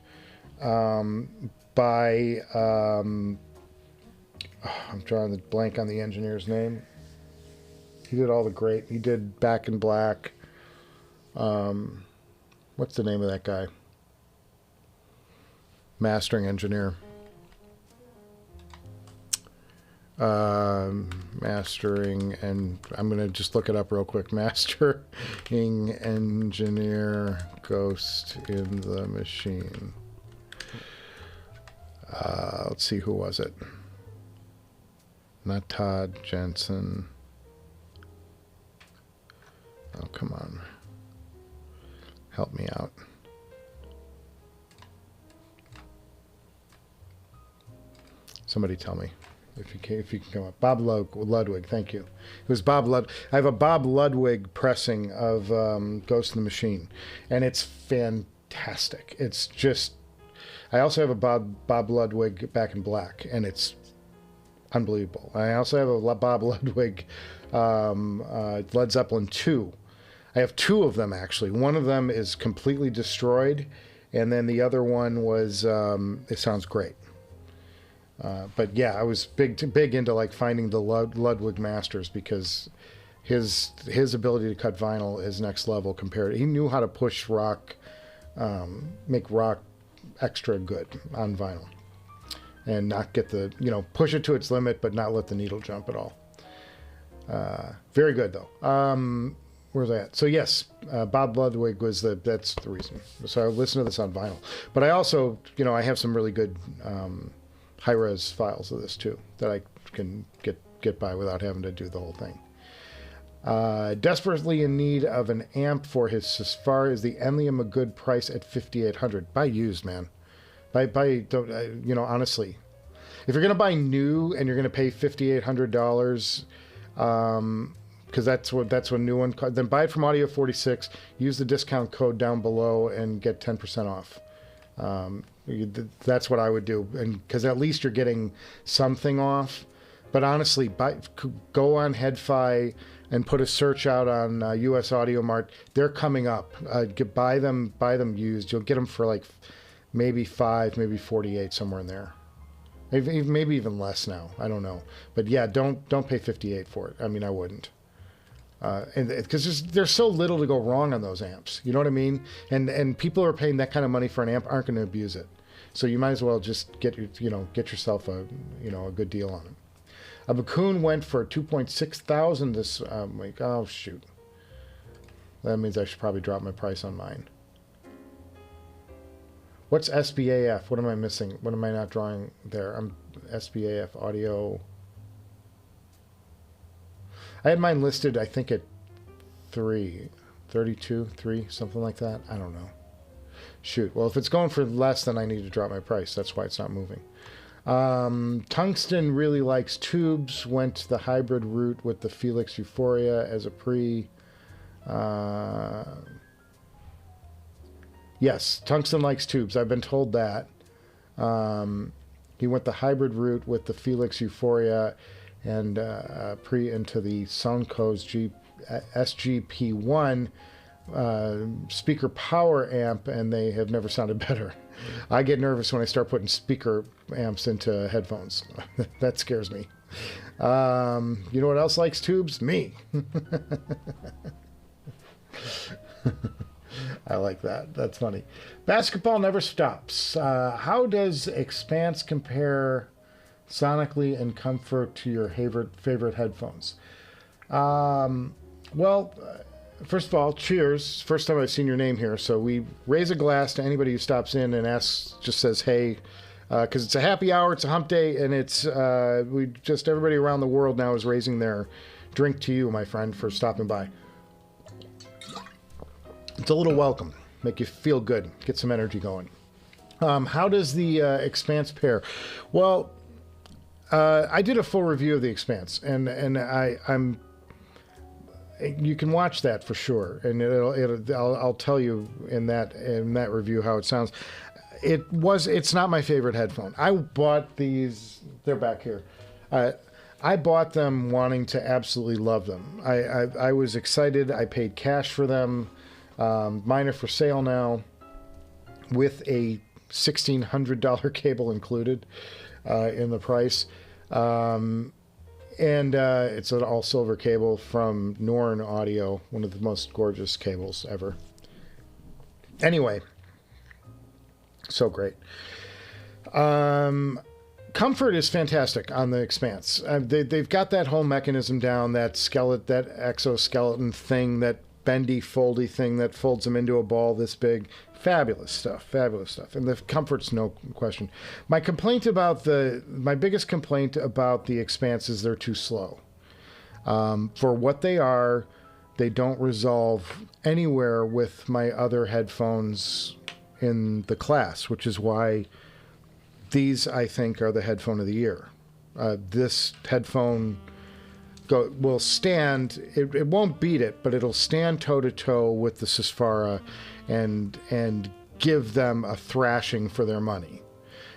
by I'm drawing the blank on the engineer's name. He did Back in Black. What's the name of that guy? Mastering engineer. Mastering, and I'm going to just look it up real quick. Mastering engineer, Ghost in the Machine. Let's see, who was it? Not Todd Jensen. Oh, come on. Help me out. Somebody tell me if you can come up. Bob Ludwig, thank you. It was Bob Ludwig. I have a Bob Ludwig pressing of Ghost in the Machine, and it's fantastic. It's just. I also have a Bob Ludwig Back in Black, and it's unbelievable. I also have a Bob Ludwig Led Zeppelin 2. I have 2 of them, actually. One of them is completely destroyed, and then the other one was, it sounds great. But yeah, I was big into like finding the Ludwig masters because his ability to cut vinyl is next level compared. He knew how to push rock, make rock extra good on vinyl, and not get the push it to its limit, but not let the needle jump at all. Very good though. Where's that? So yes, Bob Ludwig was that's the reason. So I listened to this on vinyl, but I also I have some really good high-res files of this too that I can get by without having to do the whole thing. Desperately in need of an amp for his Sesfara. Is the Enlium a good price at $5,800? Buy used, man. Don't, you know, honestly. If you're going to buy new and you're going to pay $5,800, because that's what new one costs, then buy it from Audio 46, use the discount code down below and get 10% off. That's what I would do, and because at least you're getting something off. But honestly, go on HeadFi and put a search out on US Audio Mart. They're coming up. Buy them used. You'll get them for like maybe 5, maybe 48, somewhere in there. Maybe even less now. I don't know. But yeah, don't pay 58 for it. I mean, I wouldn't. And because there's so little to go wrong on those amps. You know what I mean? And people who are paying that kind of money for an amp aren't going to abuse it. So you might as well just get yourself a good deal on it. A Bakoon went for 2.6 thousand this week. Oh shoot, that means I should probably drop my price on mine. What's SBAF? What am I missing? What am I not drawing there? I'm SBAF audio. I had mine listed, I think, at 32, 3, something like that. I don't know. Shoot. Well, if it's going for less, then I need to drop my price. That's why it's not moving. Tungsten really likes tubes. Went the hybrid route with the Felix Euphoria as a pre. Yes, Tungsten likes tubes. I've been told that. He went the hybrid route with the Felix Euphoria and pre into the Soundco's SGP1 speaker power amp, and they have never sounded better. I get nervous when I start putting speaker amps into headphones. That scares me. You know what else likes tubes? Me. I like that. That's funny. Basketball never stops. How does Expanse compare sonically and comfort to your favorite headphones? Well, first of all, cheers. First time I've seen your name here. So we raise a glass to anybody who stops in and just says, hey, because it's a happy hour, it's a hump day, and it's everybody around the world now is raising their drink to you, my friend, for stopping by. It's a little welcome, make you feel good, get some energy going. How does the Expanse pair? Well, I did a full review of the Expanse, and I'm. You can watch that for sure, and I'll tell you in that review how it sounds. It's not my favorite headphone. I bought these. They're back here. I bought them wanting to absolutely love them. I was excited. I paid cash for them. Mine are for sale now, with a $1,600 cable included in the price. And it's an all-silver cable from Norne Audio, one of the most gorgeous cables ever. Anyway, so great. Comfort is fantastic on the Expanse. They've got that whole mechanism down, that exoskeleton thing, that bendy, foldy thing that folds them into a ball this big. Fabulous stuff, and the comfort's no question. My biggest complaint about the Expanse is they're too slow. For what they are, they don't resolve anywhere with my other headphones in the class, which is why these, I think, are the headphone of the year. This headphone will stand, it won't beat it, but it'll stand toe-to-toe with the Sesfara and give them a thrashing for their money.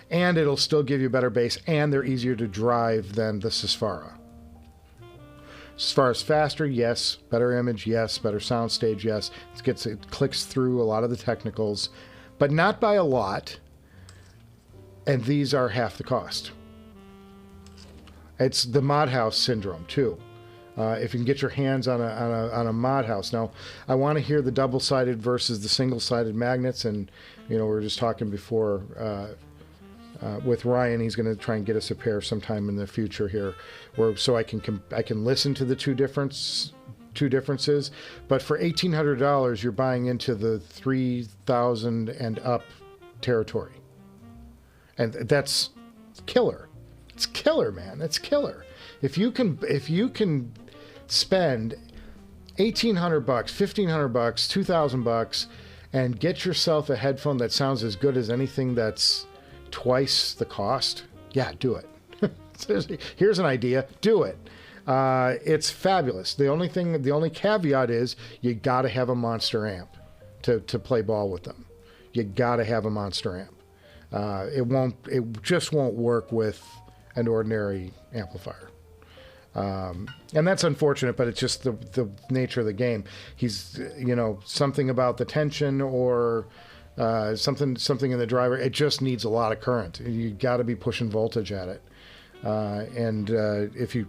And it'll still give you better bass, and they're easier to drive than the Sesfara. Sesfara's faster, yes. Better image, yes. Better soundstage, yes. It clicks through a lot of the technicals, but not by a lot. And these are half the cost. It's the Mod House syndrome too. If you can get your hands on a Mod House. Now, I want to hear the double-sided versus the single-sided magnets, and we were just talking before with Ryan. He's going to try and get us a pair sometime in the future here, so I can listen to the two differences. But for $1,800, you're buying into the 3,000 and up territory, and that's killer. It's killer, man. It's killer. If you can spend $1,800, $1,500, $2,000, and get yourself a headphone that sounds as good as anything that's twice the cost, yeah, do it. Seriously, here's an idea. Do it. It's fabulous. The only caveat is you got to have a monster amp to play ball with them. You got to have a monster amp. It just won't work with an ordinary amplifier. And that's unfortunate, but it's just the nature of the game. He's, something about the tension or something in the driver. It just needs a lot of current. You got to be pushing voltage at it. And if you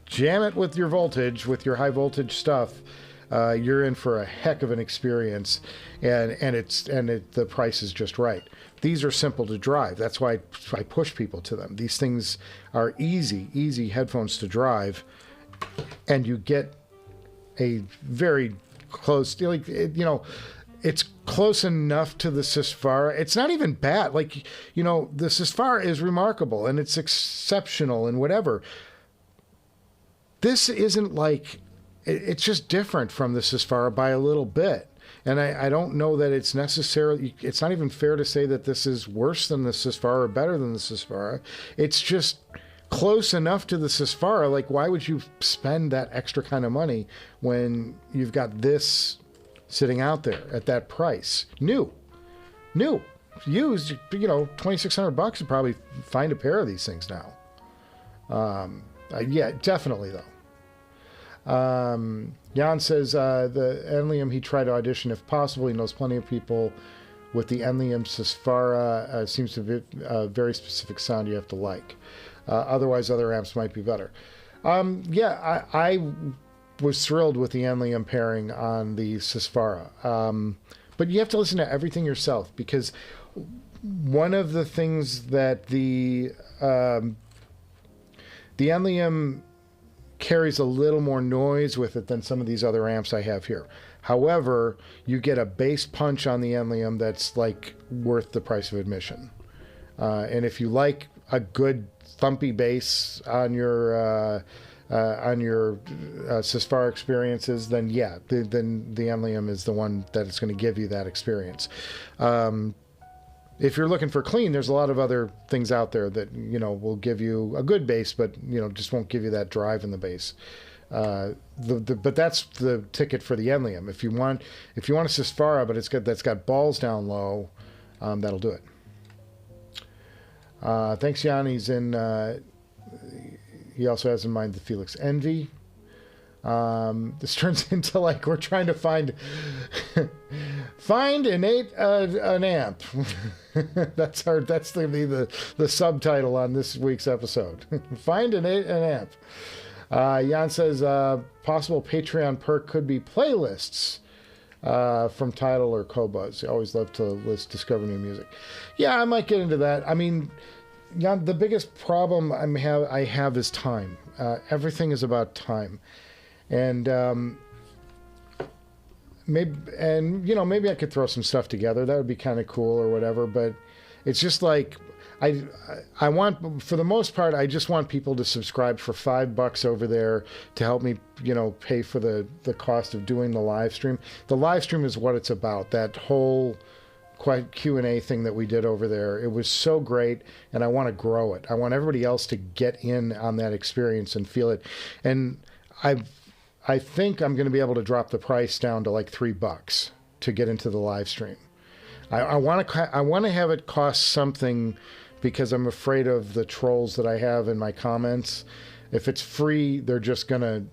jam it with your voltage, with your high voltage stuff, you're in for a heck of an experience, and the price is just right. These are simple to drive. That's why I push people to them. These things are easy headphones to drive, and you get a very close, it's close enough to the Sesfara. It's not even bad. The Sesfara is remarkable and it's exceptional and whatever. This isn't it's just different from the Sesfara by a little bit. And I don't know that it's necessarily, it's not even fair to say that this is worse than the Sesfara or better than the Sesfara. It's just close enough to the Sesfara. Why would you spend that extra kind of money when you've got this sitting out there at that price? New. Used, $2,600, you probably find a pair of these things now. Yeah, definitely though. Jan says the Enlium he tried to audition if possible. He knows plenty of people with the Enlium Sesfara. Seems to be a very specific sound you have to like. Otherwise, other amps might be better. Yeah, I was thrilled with the Enlium pairing on the Sesfara. But you have to listen to everything yourself, because one of the things that the Enlium carries a little more noise with it than some of these other amps I have here. However, you get a bass punch on the Enlium that's worth the price of admission. And if you like a good thumpy bass on your Sesfara experiences, then yeah, then the Enlium is the one that is going to give you that experience. If you're looking for clean, there's a lot of other things out there that will give you a good bass, but just won't give you that drive in the bass. But that's the ticket for the Enlium. If you want a Sesfara, but that's got balls down low, that'll do it. Thanks, Jan. He's in. He also has in mind the Felix Envy. This turns into we're trying to find an amp. That's the subtitle on this week's episode. Find an amp. Jan says possible Patreon perk could be playlists from Tidal or Qobuz. I always love to discover new music. Yeah, I might get into that. I mean, Jan, the biggest problem I have is time. Everything is about time. And maybe I could throw some stuff together. That would be kind of cool or whatever. But it's just I want, for the most part, I just want people to subscribe for $5 over there to help me, pay for the cost of doing the live stream. The live stream is what it's about. That whole Q&A thing that we did over there. It was so great, and I want to grow it. I want everybody else to get in on that experience and feel it. And I think I'm going to be able to drop the price down to $3 to get into the live stream. I want to have it cost something, because I'm afraid of the trolls that I have in my comments. If it's free, they're just going to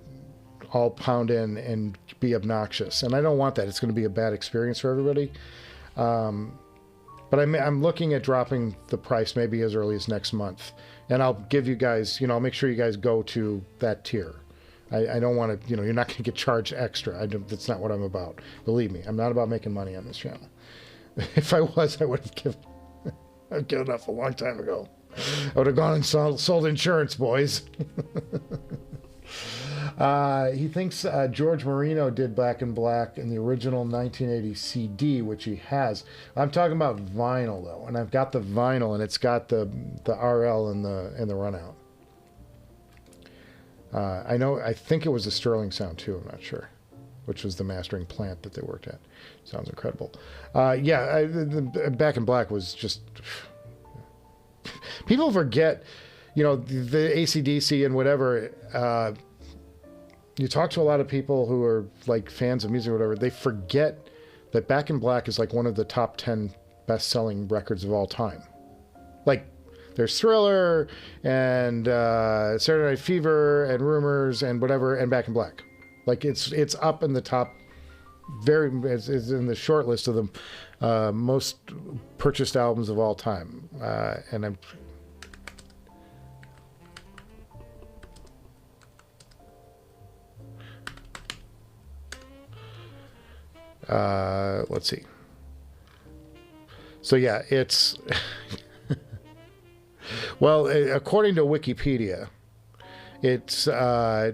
all pound in and be obnoxious, and I don't want that. It's going to be a bad experience for everybody. But I'm looking at dropping the price maybe as early as next month, and I'll give you guys, I'll make sure you guys go to that tier. I don't want to, you're not going to get charged extra. That's not what I'm about. Believe me, I'm not about making money on this channel. If I was, I would have given up a long time ago. I would have gone and sold insurance, boys. He thinks George Marino did Back in Black in the original 1980 CD, which he has. I'm talking about vinyl, though, and I've got the vinyl, and it's got the RL and the runout. I think it was a Sterling sound too, I'm not sure, which was the mastering plant that they worked at. Sounds incredible. The Back in Black was just... People forget, you know, the AC/DC and whatever. You talk to a lot of people who are like fans of music or whatever, they forget that Back in Black is like one of the top 10 best-selling records of all time. Like, there's Thriller and Saturday Night Fever and Rumors and whatever, and Back in Black. Like, it's up in the top, it's in the short list of the most purchased albums of all time. And I'm... let's see. So yeah, it's... Well, according to Wikipedia, it's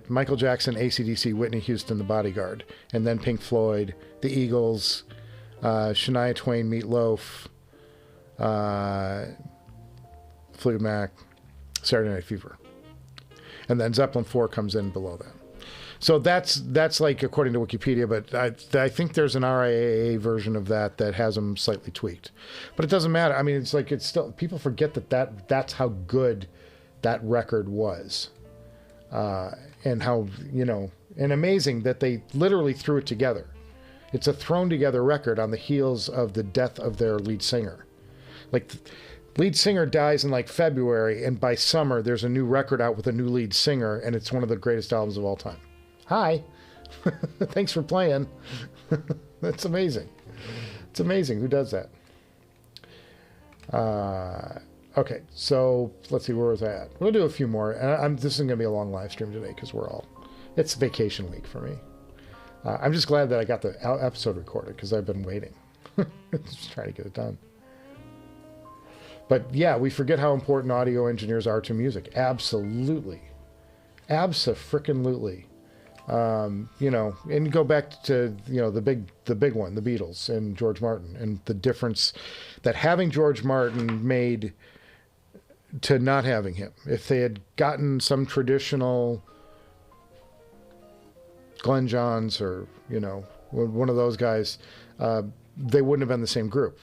Michael Jackson, AC/DC, Whitney Houston, The Bodyguard, and then Pink Floyd, The Eagles, Shania Twain, Meat Loaf, Fleetwood Mac, Saturday Night Fever. And then Zeppelin 4 comes in below that. So that's like according to Wikipedia, but I think there's an RIAA version of that has them slightly tweaked. But it doesn't matter. I mean, it's like, it's still, people forget that's how good that record was. And how, you know, and amazing that they literally threw it together. It's a thrown together record on the heels of the death of their lead singer. Like, lead singer dies in like February, and by summer there's a new record out with a new lead singer, and it's one of the greatest albums of all time. Hi. Thanks for playing. That's amazing. It's amazing. Who does that? Okay, so let's see, where was I at? We'll do a few more. And this isn't going to be a long live stream today because it's vacation week for me. I'm just glad that I got the episode recorded because I've been waiting. Just trying to get it done. But yeah, we forget how important audio engineers are to music. Absolutely. Abso-frickin-lutely. You know, and you go back to, you know, the big one, the Beatles and George Martin, and the difference that having George Martin made to not having him. If they had gotten some traditional Glenn Johns or, you know, one of those guys, they wouldn't have been the same group.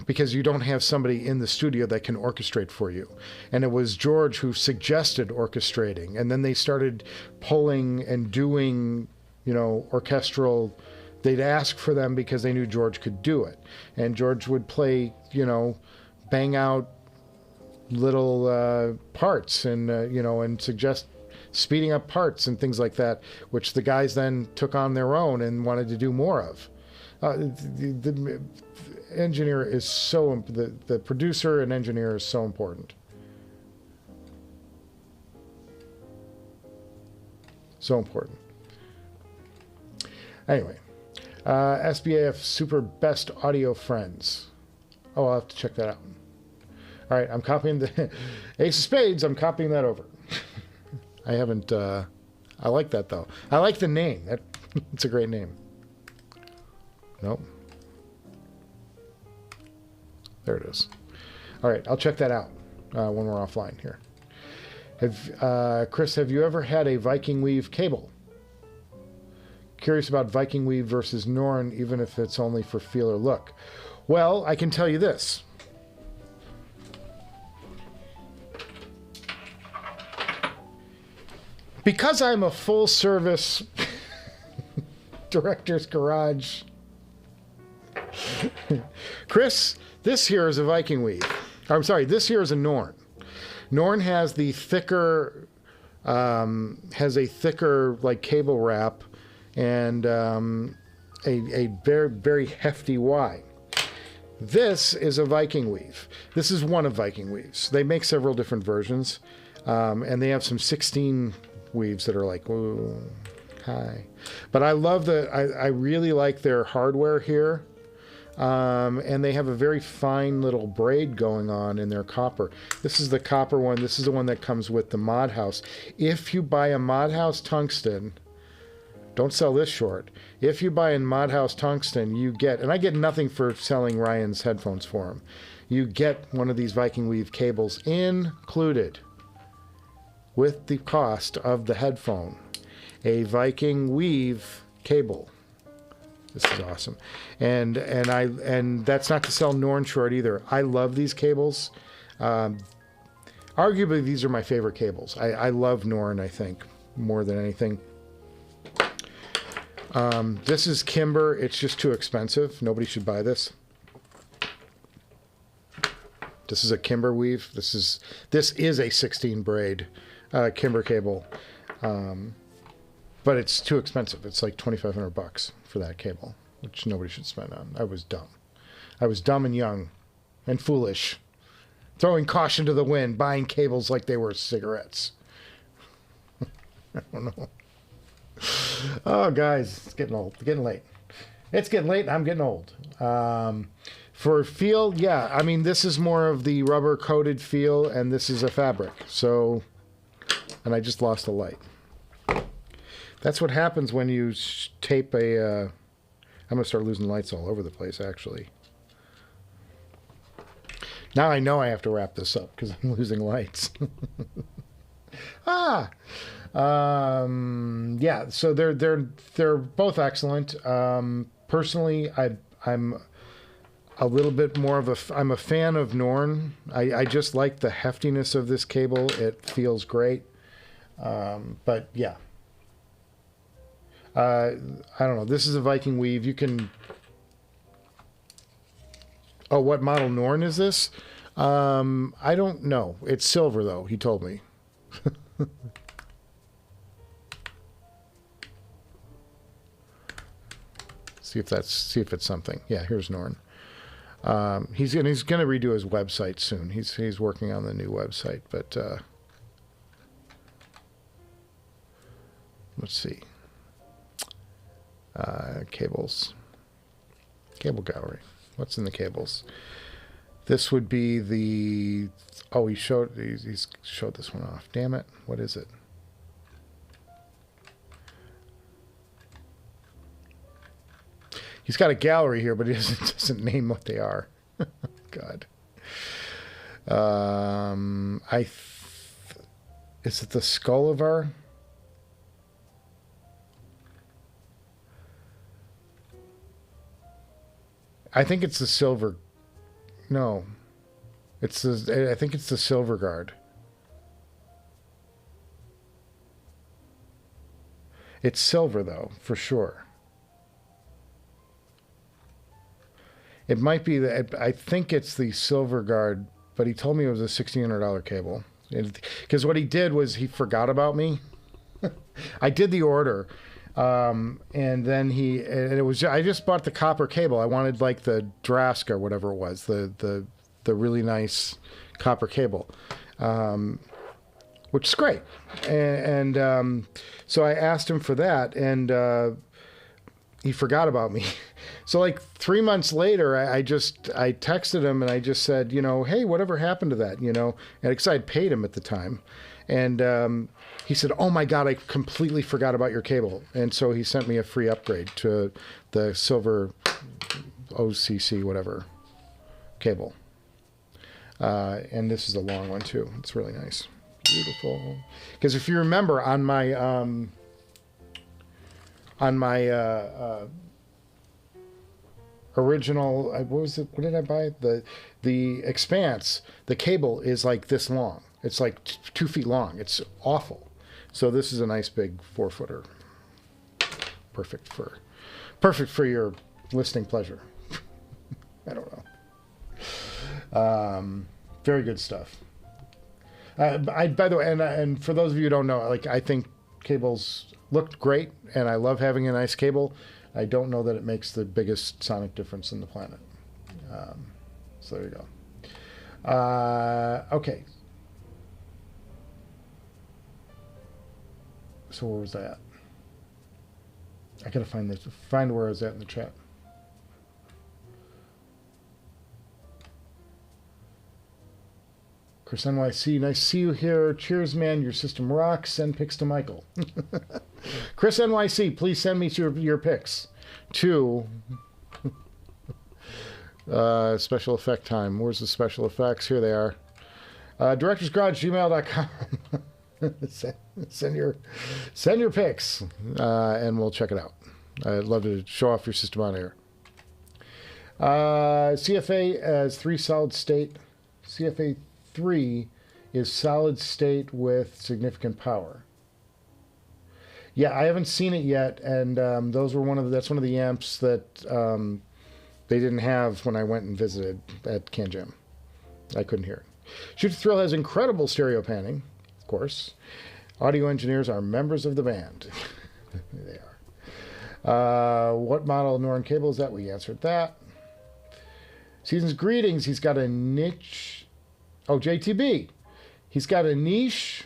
Because you don't have somebody in the studio that can orchestrate for you. And it was George who suggested orchestrating. And then they started pulling and doing, you know, orchestral. They'd ask for them because they knew George could do it. And George would play, you know, bang out little parts and, you know, and suggest speeding up parts and things like that, which the guys then took on their own and wanted to do more of. The engineer is so, the producer and engineer is so important. So important. Anyway, SBAF Super Best Audio Friends. Oh, I'll have to check that out. All right, I'm copying the Ace of Spades. I'm copying that over. I haven't, I like that though. I like the name. It's a great name. Nope. There it is. All right, I'll check that out when we're offline here. Chris, have you ever had a Viking Weave cable? Curious about Viking Weave versus Norne, even if it's only for feel or look. Well, I can tell you this. Because I'm a full-service director's garage, Chris, this here is a Viking Weave. I'm sorry, this here is a Norne. Norne has the thicker, a thicker like cable wrap and a very, very hefty Y. This is a Viking Weave. This is one of Viking Weaves. They make several different versions, and they have some 16 weaves that are like, ooh, hi. But I love I really like their hardware here. And they have a very fine little braid going on in their copper. This is the copper one. This is the one that comes with the Mod House. If you buy a Mod House tungsten, don't sell this short. If you buy a Mod House tungsten, you get, and I get nothing for selling Ryan's headphones for him, you get one of these Viking Weave cables included with the cost of the headphone. A Viking Weave cable. This is awesome. And that's not to sell Norne short either. I love these cables. Arguably, these are my favorite cables. I love Norne, I think, more than anything. This is Kimber. It's just too expensive. Nobody should buy this. This is a Kimber weave. This is a 16 braid Kimber cable, but it's too expensive. It's like $2,500 for that cable, which nobody should spend on. I was dumb. I was dumb and young, and foolish, throwing caution to the wind, buying cables like they were cigarettes. I don't know. Oh, guys, it's getting old. It's getting late. It's getting late, and I'm getting old. For feel, yeah, I mean, this is more of the rubber-coated feel, and this is a fabric. So, and I just lost a light. That's what happens when you tape a... I'm going to start losing lights all over the place, actually. Now I know I have to wrap this up, because I'm losing lights. Yeah, so they're both excellent. Personally, I'm a little bit more of I'm a fan of Norne. I just like the heftiness of this cable. It feels great. But yeah, I don't know. This is a Viking Weave. You can. Oh, what model Norne is this? I don't know. It's silver though. He told me. See if it's something. Yeah, here's Norne. He's gonna redo his website soon. He's working on the new website, but let's see. Cables. Cable gallery. What's in the cables? This would be the. Oh, he's showed this one off. Damn it! What is it? He's got a gallery here, but he doesn't name what they are. God. Is it the Skullivar? I think it's the silver. No, I think it's the Silver Guard. It's silver though, for sure. It might be I think it's the Silver Guard, but he told me it was a $1,600 cable. Because what he did was he forgot about me. I did the order, and then I just bought the copper cable. I wanted like the Drask or whatever it was, the really nice copper cable, which is great. And so I asked him for that, and he forgot about me. So like 3 months later, I texted him and I just said, hey, whatever happened to that, and because I'd paid him at the time. And he said, oh my God, I completely forgot about your cable. And so he sent me a free upgrade to the silver OCC, whatever, cable. And this is a long one too. It's really nice. Beautiful. Because if you remember on my original, what was it? What did I buy? The Expanse. The cable is like this long. It's like 2 feet long. It's awful. So this is a nice big 4-footer. Perfect for your listening pleasure. I don't know. Very good stuff. By the way, and for those of you who don't know, like I think cables looked great, and I love having a nice cable. I don't know that it makes the biggest sonic difference in the planet. So there you go. Okay. So where was that? I gotta find where I was at in the chat. Chris NYC, nice to see you here. Cheers, man. Your system rocks. Send pics to Michael. Chris NYC, please send me your pics to special effect time. Where's the special effects? Here they are. Directorsgarage@gmail.com. send your pics, and we'll check it out. I'd love to show off your system on air. CFA as 3 solid state. CFA 3 is solid state with significant power. Yeah, I haven't seen it yet, and that's one of the amps that they didn't have when I went and visited at Can Jam. I couldn't hear it. Shoot to Thrill has incredible stereo panning, of course. Audio engineers are members of the band. They are. What model Norne cable is that? We answered that. Season's greetings. He's got a niche. Oh, JTB. He's got a niche.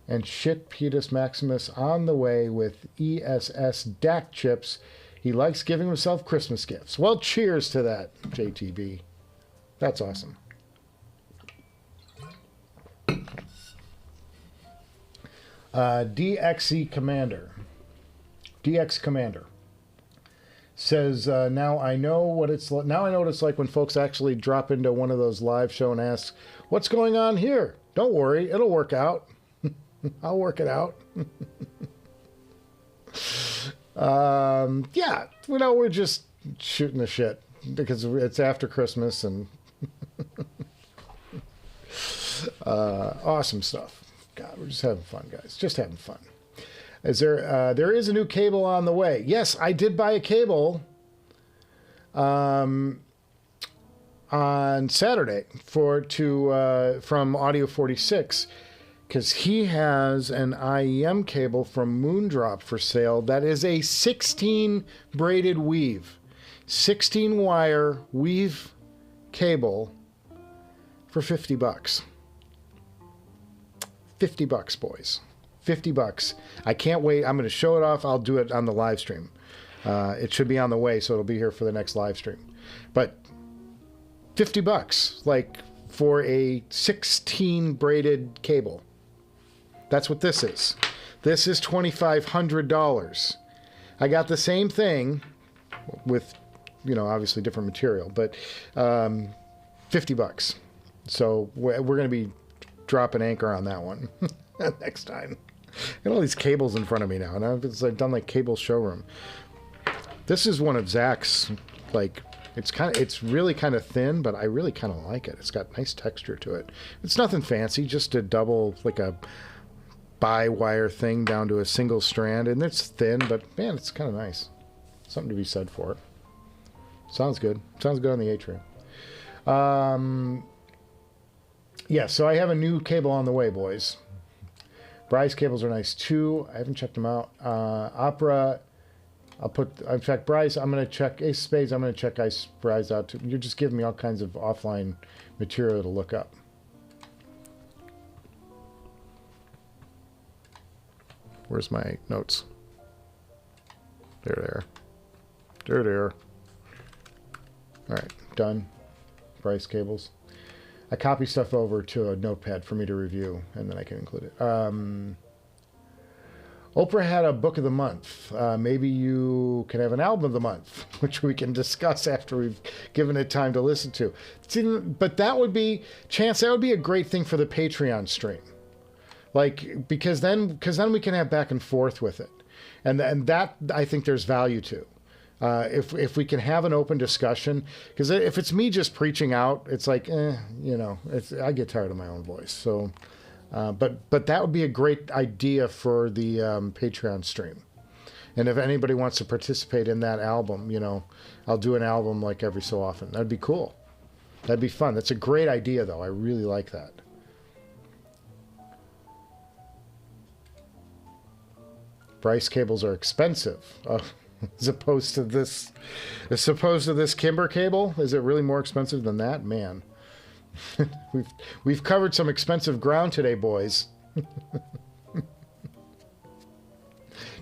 And shit Petus Maximus on the way with ESS DAC chips. He likes giving himself Christmas gifts. Well, cheers to that, JTB. That's awesome. DX Commander says, now I know what it's like when folks actually drop into one of those live show and ask, what's going on here? Don't worry, it'll work out. I'll work it out. Yeah, we're just shooting the shit because it's after Christmas and awesome stuff. God, we're just having fun, guys. Just having fun. There is a new cable on the way. Yes, I did buy a cable on Saturday from Audio 46 because he has an IEM cable from Moondrop for sale that is a 16 braided weave, 16 wire weave cable for $50. $50, boys. $50. I can't wait. I'm going to show it off. I'll do it on the live stream. It should be on the way, so it'll be here for the next live stream. But $50, like for a 16 braided cable. That's what this is. This is $2,500. I got the same thing with, obviously different material, but $50. So we're going to be dropping anchor on that one next time. I got all these cables in front of me now, and I've done like cable showroom. This is one of Zach's, it's really kind of thin, but I really kind of like it. It's got nice texture to it. It's nothing fancy, just a double, like a bi-wire thing down to a single strand, and it's thin, but man, it's kind of nice. Something to be said for it. Sounds good. Sounds good on the Atrium. Yeah, so I have a new cable on the way, boys. Bry's cables are nice too. I haven't checked them out. Opera, in fact, Bry's, I'm going to check, Ace of Spades, I'm going to check Bry's out too. You're just giving me all kinds of offline material to look up. Where's my notes? There. All right, done. Bryce cables. I copy stuff over to a notepad for me to review, and then I can include it. Oprah had a book of the month. Maybe you can have an album of the month, which we can discuss after we've given it time to listen to. But that would be, Chance, that would be a great thing for the Patreon stream. Because then we can have back and forth with it. And that, I think there's value to. If we can have an open discussion, because if it's me just preaching out, it's like, I get tired of my own voice. So, but that would be a great idea for the Patreon stream. And if anybody wants to participate in that album, I'll do an album like every so often. That'd be cool. That'd be fun. That's a great idea, though. I really like that. Bryce cables are expensive. As opposed to this Kimber cable, is it really more expensive than that? Man, we've covered some expensive ground today, boys.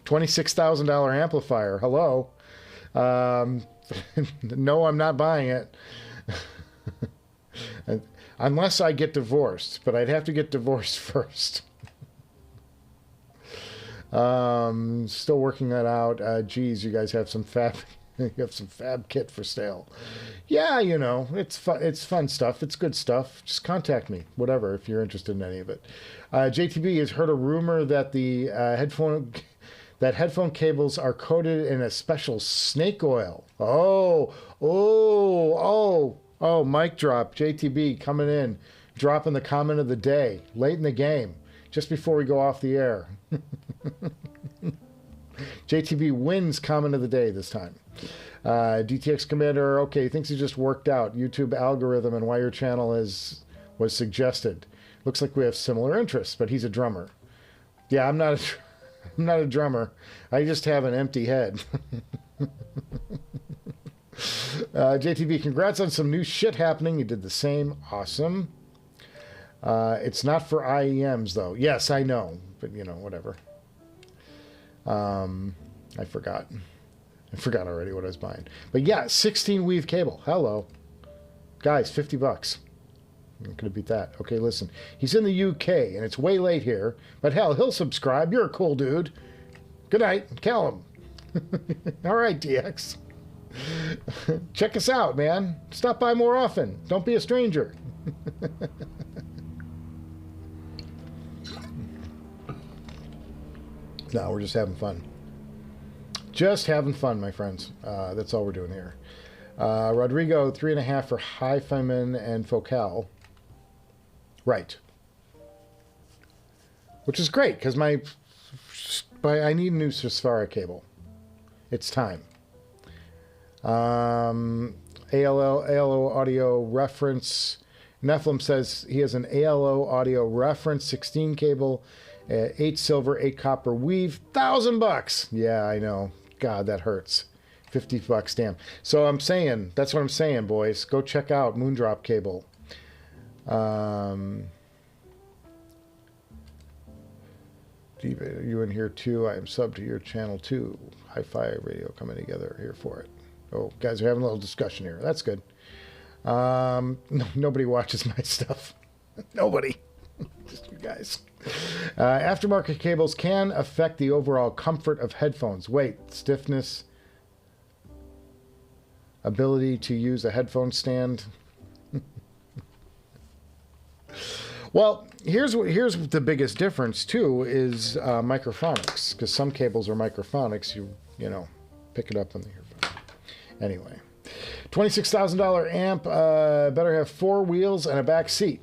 $26,000 amplifier. Hello. No, I'm not buying it. Unless I get divorced, but I'd have to get divorced first. Still working that out. Geez, you guys have some You have some fab kit for sale. Yeah, you know, it's fun. It's fun stuff. It's good stuff. Just contact me, whatever, if you're interested in any of it. JTB has heard a rumor that the headphone cables are coated in a special snake oil. Oh, mic drop. JTB coming in, dropping the comment of the day, late in the game, just before we go off the air. JTB wins comment of the day this time. DTX Commander, okay, he thinks he just worked out. YouTube algorithm and why your channel was suggested. Looks like we have similar interests, but he's a drummer. Yeah, I'm not a drummer. I just have an empty head. JTB, congrats on some new shit happening. You did the same. Awesome. It's not for IEMs, though. Yes, I know. But, you know, whatever. I forgot. I forgot already what I was buying. But, yeah, 16 weave cable. Hello. Guys, $50. I'm not going to beat that. Okay, listen. He's in the UK, and it's way late here. But, hell, he'll subscribe. You're a cool dude. Good night. Callum. All right, DX. Check us out, man. Stop by more often. Don't be a stranger. No, we're just having fun. Just having fun, my friends. That's all we're doing here. Rodrigo, 3.5 for HiFiman and Focal. Right. Which is great, because I need a new Sesfara cable. It's time. ALO audio reference. Nephilim says he has an ALO audio reference 16 cable, 8 silver, 8 copper weave, $1,000. Yeah, I know. God, that hurts. $50, damn. So I'm saying, that's what I'm saying, boys. Go check out Moondrop Cable. You in here too? I am sub to your channel too. Hi-Fi radio coming together here for it. Oh, guys are having a little discussion here. That's good. No, nobody watches my stuff. Nobody. Just you guys. Aftermarket cables can affect the overall comfort of headphones. Weight, stiffness, ability to use a headphone stand. Well, here's the biggest difference too is microphonics, because some cables are microphonics. You know, pick it up on the earphone. Anyway, $26,000 amp. Better have 4 wheels and a back seat.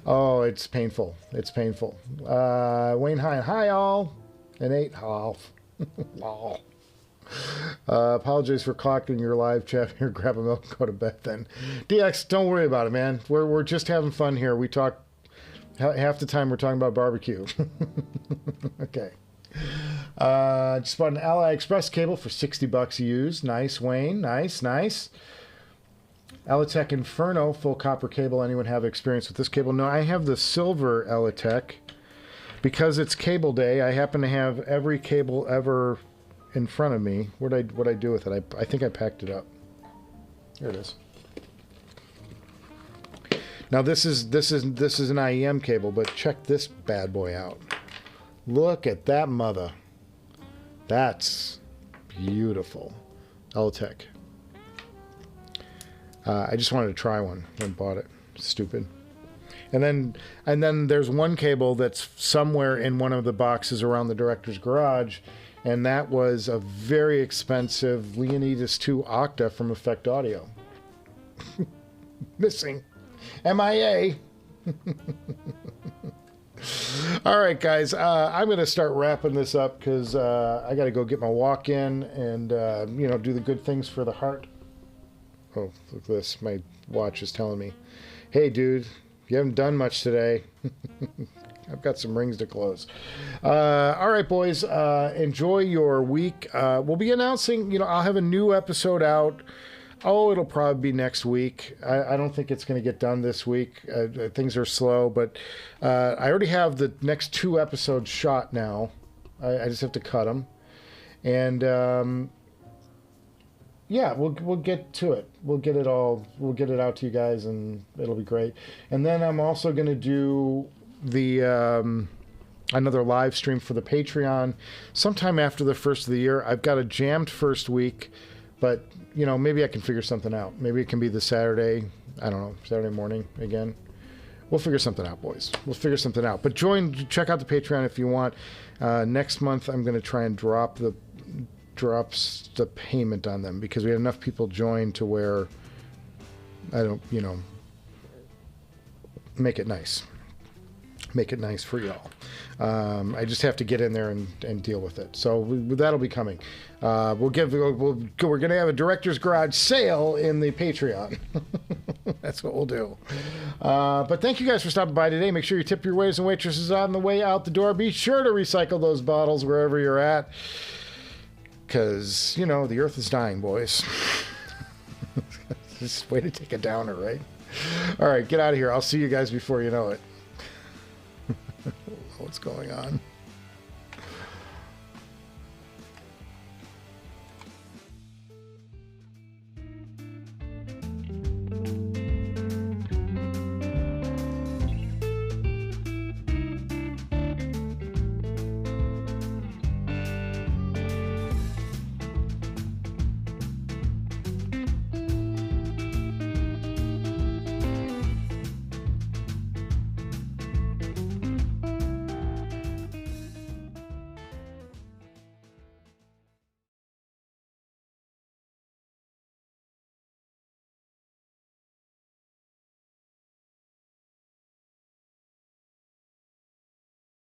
Oh, it's painful. It's painful. Wayne Hine, hi all. N8, half. Lol. Apologize for clocking your live chat here. Grab a milk and go to bed then. DX, don't worry about it, man. We're just having fun here. We talk half the time we're talking about barbecue. Okay. Just bought an Ally Express cable for $60 used. Nice, Wayne. Nice, nice. Elitech Inferno full copper cable. Anyone have experience with this cable? No, I have the silver Elitech. Because it's cable day, I happen to have every cable ever in front of me. What'd I do with it? I think I packed it up. Here it is. Now this is an IEM cable, but check this bad boy out. Look at that mother. That's beautiful. Elitech. I just wanted to try one and bought it. Stupid. And then there's one cable that's somewhere in one of the boxes around the director's garage, and that was a very expensive Leonidas 2 Octa from Effect Audio. Missing. MIA. All right, guys. I'm going to start wrapping this up because I got to go get my walk in and do the good things for the heart. Oh, look at this. My watch is telling me, hey, dude, you haven't done much today. I've got some rings to close. All right, boys. Enjoy your week. We'll be announcing, I'll have a new episode out. Oh, it'll probably be next week. I don't think it's going to get done this week. Things are slow, but I already have the next 2 episodes shot now. I just have to cut them. And yeah, we'll get to it. We'll get it out to you guys, and it'll be great. And then I'm also going to do the another live stream for the Patreon sometime after the first of the year. I've got a jammed first week, but you know, maybe I can figure something out. Maybe it can be the Saturday, I don't know, Saturday morning again. We'll figure something out, boys. We'll figure something out. But check out the Patreon if you want. Next month, I'm going to try and drops the payment on them because we had enough people join to where I don't, you know, make it nice. Make it nice for y'all. I just have to get in there and deal with it. So that'll be coming. We're going to have a Director's Garage sale in the Patreon. That's what we'll do. But thank you guys for stopping by today. Make sure you tip your waiters and waitresses on the way out the door. Be sure to recycle those bottles wherever you're at. Because, you know, the earth is dying, boys. Just way to take a downer, right? All right, get out of here. I'll see you guys before you know it. What's going on?